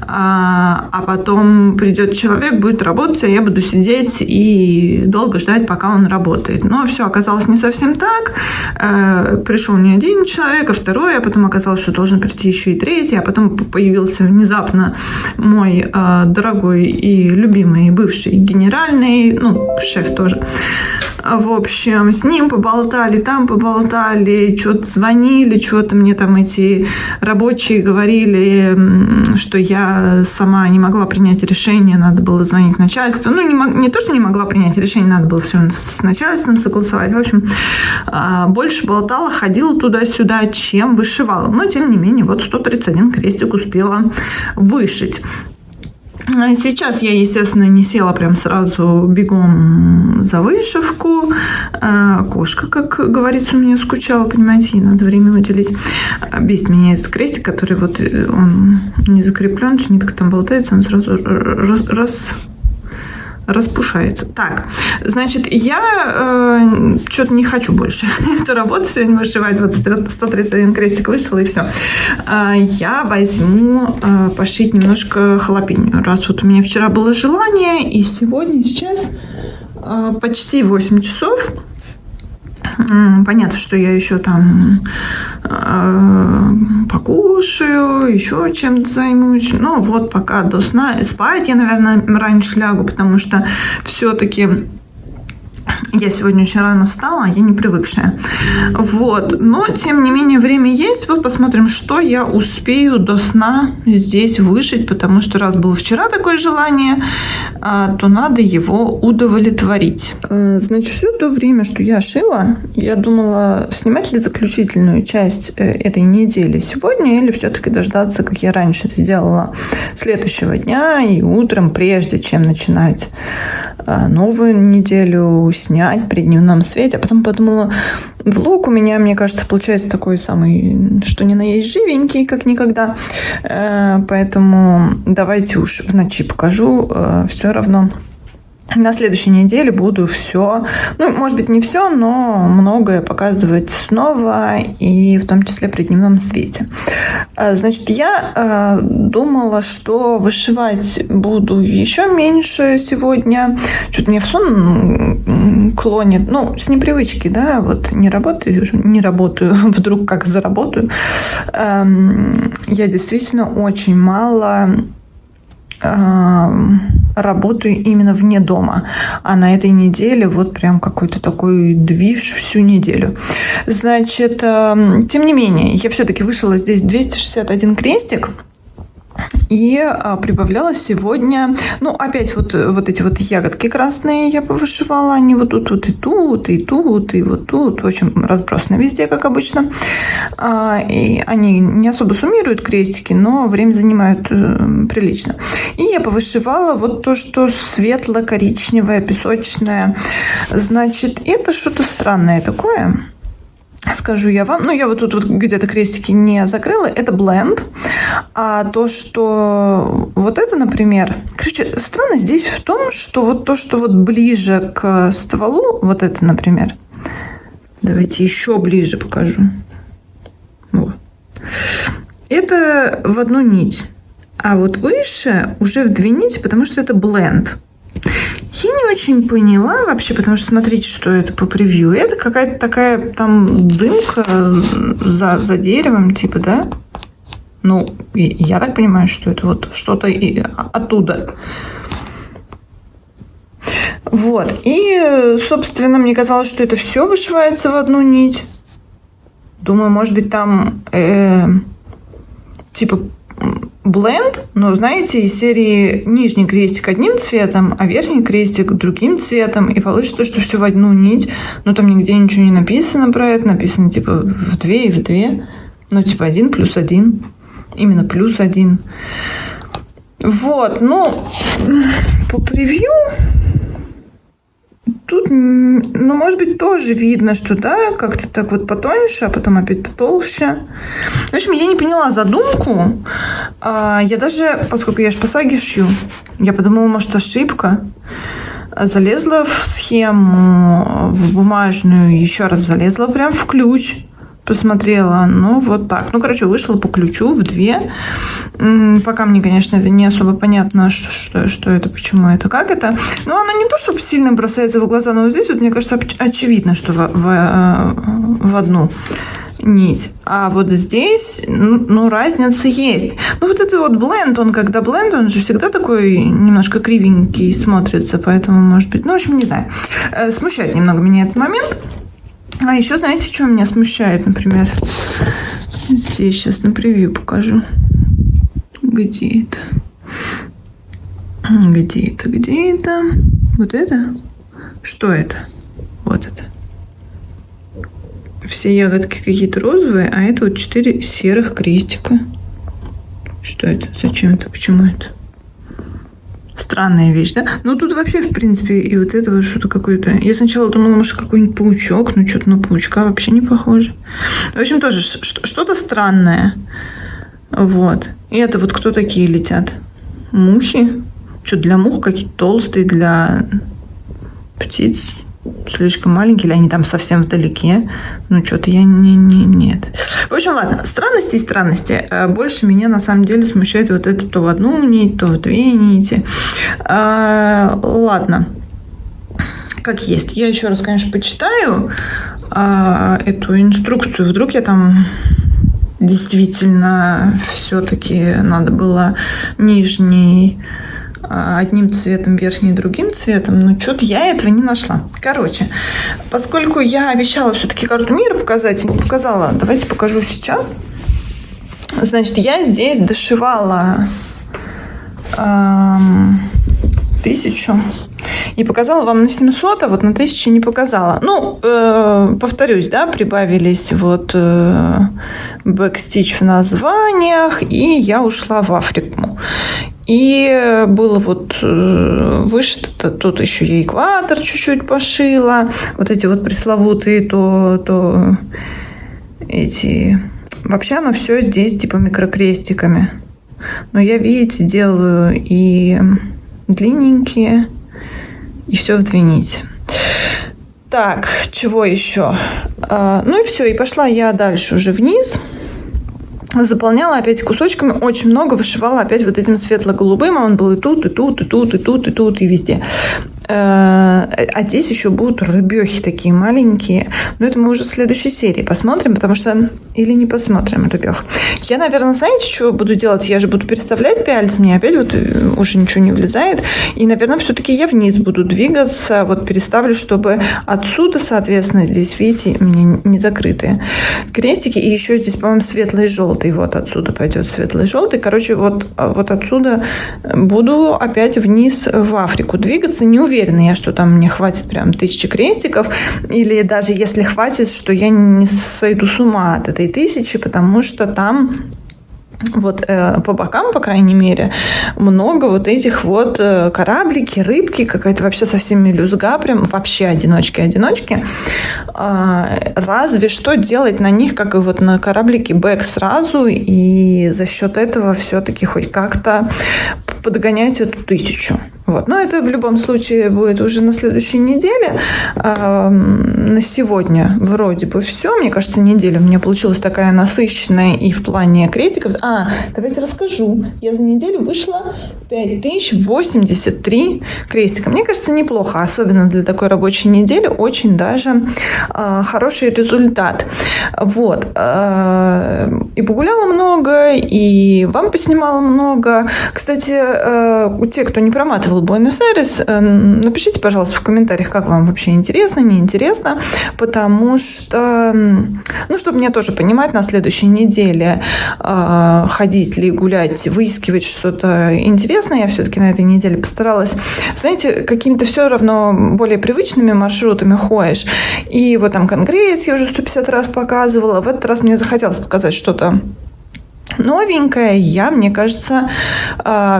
А потом придет человек, будет работать, а я буду сидеть и долго ждать, пока он работает. Но все оказалось не совсем так. Пришел не один человек, а второй, а потом оказалось, что должен прийти еще и третий, а потом появился внезапно мой дорогой и любимый бывший генеральный, шеф тоже. В общем, с ним поболтали, что-то звонили, что-то мне там эти рабочие говорили, что я сама не могла принять решение, надо было звонить начальству. Не то, что не могла принять решение, надо было все с начальством согласовать. В общем, больше болтала, ходила туда-сюда, чем вышивала. Но, тем не менее, 131 крестик успела вышить. Сейчас я, естественно, не села прям сразу бегом за вышивку. Кошка, как говорится, у меня скучала, понимаете, ей надо время выделить. Бесит меня этот крестик, который он не закреплен, нитка там болтается, он сразу распушается. Так, значит, я что-то не хочу больше эту работу сегодня вышивать. 131 крестик вышел, и все. Я возьму пошить немножко халапеньо. Раз у меня вчера было желание, и сейчас почти 8 часов. Понятно, что я еще там покушаю, еще чем-то займусь. Но пока до сна. Спать я, наверное, раньше лягу, потому что все-таки я сегодня очень рано встала, а я не привыкшая. Но, тем не менее, время есть. Посмотрим, что я успею до сна здесь вышить, потому что раз было вчера такое желание, то надо его удовлетворить. Значит, все то время, что я шила, я думала, снимать ли заключительную часть этой недели сегодня, или все-таки дождаться, как я раньше это делала, следующего дня и утром, прежде чем начинать новую неделю снять при дневном свете. А потом подумала, влог у меня, мне кажется, получается такой самый, что ни на есть живенький, как никогда. Поэтому давайте уж в ночи покажу. Все равно на следующей неделе буду все, ну, может быть, не все, но многое показывать снова, и в том числе при дневном свете. Значит, я думала, что вышивать буду еще меньше сегодня. Что-то мне в сон клонит. Ну, с непривычки, да, вот не работаю, вдруг как заработаю. Я действительно очень мало работаю именно вне дома. А на этой неделе вот прям какой-то такой движ всю неделю. Значит, тем не менее, я все-таки вышила здесь 261 крестик. И прибавляла сегодня, ну, опять вот эти вот ягодки красные я повышивала, они вот тут, вот и тут, и тут, и вот тут, в общем, разбросаны везде, как обычно. И они не особо суммируют крестики, но время занимают прилично. И я повышивала вот то, что светло-коричневое, песочное. Значит, это что-то странное такое. Скажу я вам. Ну, я вот тут вот где-то крестики не закрыла. Это бленд. А то, что вот это, например... Короче, странно здесь в том, что вот то, что вот ближе к стволу, вот это, например. Давайте еще ближе покажу. Вот. Это в одну нить. А вот выше уже в две нити, потому что это бленд. Я не очень поняла вообще, потому что смотрите, что это по превью. Это какая-то такая там дымка за деревом, типа, да? Ну, я так понимаю, что это вот что-то оттуда. Вот. И, собственно, мне казалось, что это все вышивается в одну нить. Думаю, может быть, там типа бленд, но, знаете, из серии нижний крестик одним цветом, а верхний крестик другим цветом, и получится, что все в одну нить. Но там нигде ничего не написано про это. Написано, типа, в две и в две. Ну, типа, 1 + 1. Именно +1. Вот, ну, по превью тут, ну, может быть, тоже видно, что, да, как-то так вот потоньше, а потом опять потолще. В общем, я не поняла задумку. Я даже, поскольку я ж по саге шью, я подумала, может, ошибка. Залезла в схему, в бумажную, еще раз залезла прям в ключ. Посмотрела, ну, вот так. Ну, короче, вышла по ключу в две. Пока мне, конечно, это не особо понятно, что это, почему это, как это. Но оно не то, чтобы сильно бросается в глаза, но здесь вот, мне кажется, очевидно, что в одну нить. А вот здесь, ну, разница есть. Ну, вот это вот бленд, когда бленд, он же всегда такой немножко кривенький смотрится, поэтому, может быть, ну, в общем, не знаю. Смущает немного меня этот момент. А еще, знаете, что меня смущает, например? Здесь сейчас на превью покажу. Где это? Где это? Вот это? Что это? Вот это. Все ягодки какие-то розовые, а это вот 4 серых крестика. Что это? Зачем это? Почему это? Странная вещь, да? Ну, тут вообще, в принципе, и вот это вот что-то какое-то... Я сначала думала, может, какой-нибудь паучок, но что-то на паучка вообще не похоже. В общем, тоже что-то странное. Вот. И это вот кто такие летят? Мухи? Что, для мух какие-то толстые, для птиц слишком маленькие, или они там совсем вдалеке? Ну, что-то я нет. В общем, ладно, странности и странности. Больше меня, на самом деле, смущает вот это то в одну нить, то в две нити. Ладно. Как есть. Я еще раз, конечно, почитаю эту инструкцию. Вдруг я там действительно все-таки надо было нижний одним цветом, верхний другим цветом, но что-то я этого не нашла. Короче, поскольку я обещала все-таки карту мира показать и не показала, давайте покажу сейчас. Значит, я здесь дошивала 1000 и показала вам на 700, а вот на 1000 не показала. Ну, повторюсь, да, прибавились вот бэкстич в названиях, и я ушла в Африку. И было вот вышито, тут еще я экватор чуть-чуть пошила. Вот эти вот пресловутые, то эти... Вообще оно все здесь типа микрокрестиками. Но я, видите, делаю и длинненькие, и все в 2 нити. Так, чего еще? Ну и все, и пошла я дальше уже вниз. Заполняла опять кусочками, очень много вышивала опять вот этим светло-голубым, а он был и тут, и тут, и тут, и тут, и тут, и везде. А здесь еще будут рыбехи такие маленькие. Но это мы уже в следующей серии посмотрим, потому что... Или не посмотрим рыбех. Я, наверное, знаете, что буду делать? Я же буду переставлять пяльц, мне опять вот уже ничего не влезает. И, наверное, все-таки я вниз буду двигаться. Вот переставлю, чтобы отсюда, соответственно, здесь, видите, у меня не закрытые крестики. И еще здесь, по-моему, светлый и желтый. Вот отсюда пойдет светлый и желтый. Короче, вот отсюда буду опять вниз в Африку двигаться. Не уверена я, что там мне хватит прям 1000 крестиков. Или даже если хватит, что я не сойду с ума от этой 1000, потому что там вот по бокам, по крайней мере, много вот этих вот кораблики, рыбки, какая-то вообще совсем мелюзга, прям вообще одиночки. Разве что делать на них, как и вот на кораблике, бэк сразу, и за счет этого все-таки хоть как-то подгонять эту 1000. Вот. Но это в любом случае будет уже на следующей неделе. На сегодня вроде бы все. Мне кажется, неделя у меня получилась такая насыщенная и в плане крестиков. Давайте расскажу. Я за неделю вышла 5083 крестика. Мне кажется, неплохо, особенно для такой рабочей недели. Очень даже хороший результат. Вот. И погуляла много, и вам поснимала много. Кстати, те, кто не проматывал Буэнос-Айрес, напишите, пожалуйста, в комментариях, как вам вообще интересно, неинтересно, потому что, ну, чтобы мне тоже понимать на следующей неделе, ходить ли, гулять, выискивать что-то интересное. Я все-таки на этой неделе постаралась, знаете, какими-то все равно более привычными маршрутами ходишь. И вот там Конгресс я уже 150 раз показывала. В этот раз мне захотелось показать что-то новенькое. Я, мне кажется,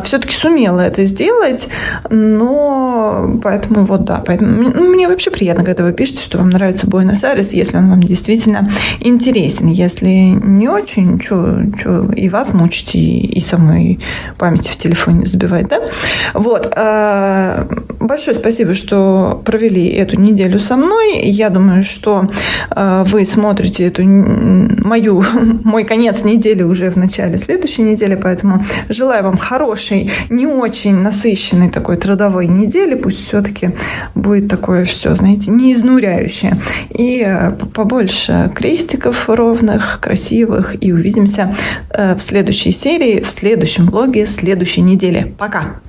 все-таки сумела это сделать, но поэтому вот да. Поэтому мне вообще приятно, когда вы пишете, что вам нравится Буэнос-Айрес, если он вам действительно интересен. Если не очень, что и вас мучить, и самой память в телефоне забивать, да? Вот. Большое спасибо, что провели эту неделю со мной. Я думаю, что вы смотрите мой конец недели уже в начале следующей недели, поэтому желаю вам хорошей, не очень насыщенной такой трудовой недели. Пусть все-таки будет такое все, знаете, не изнуряющее. И побольше крестиков ровных, красивых. И увидимся в следующей серии, в следующем блоге следующей недели. Пока!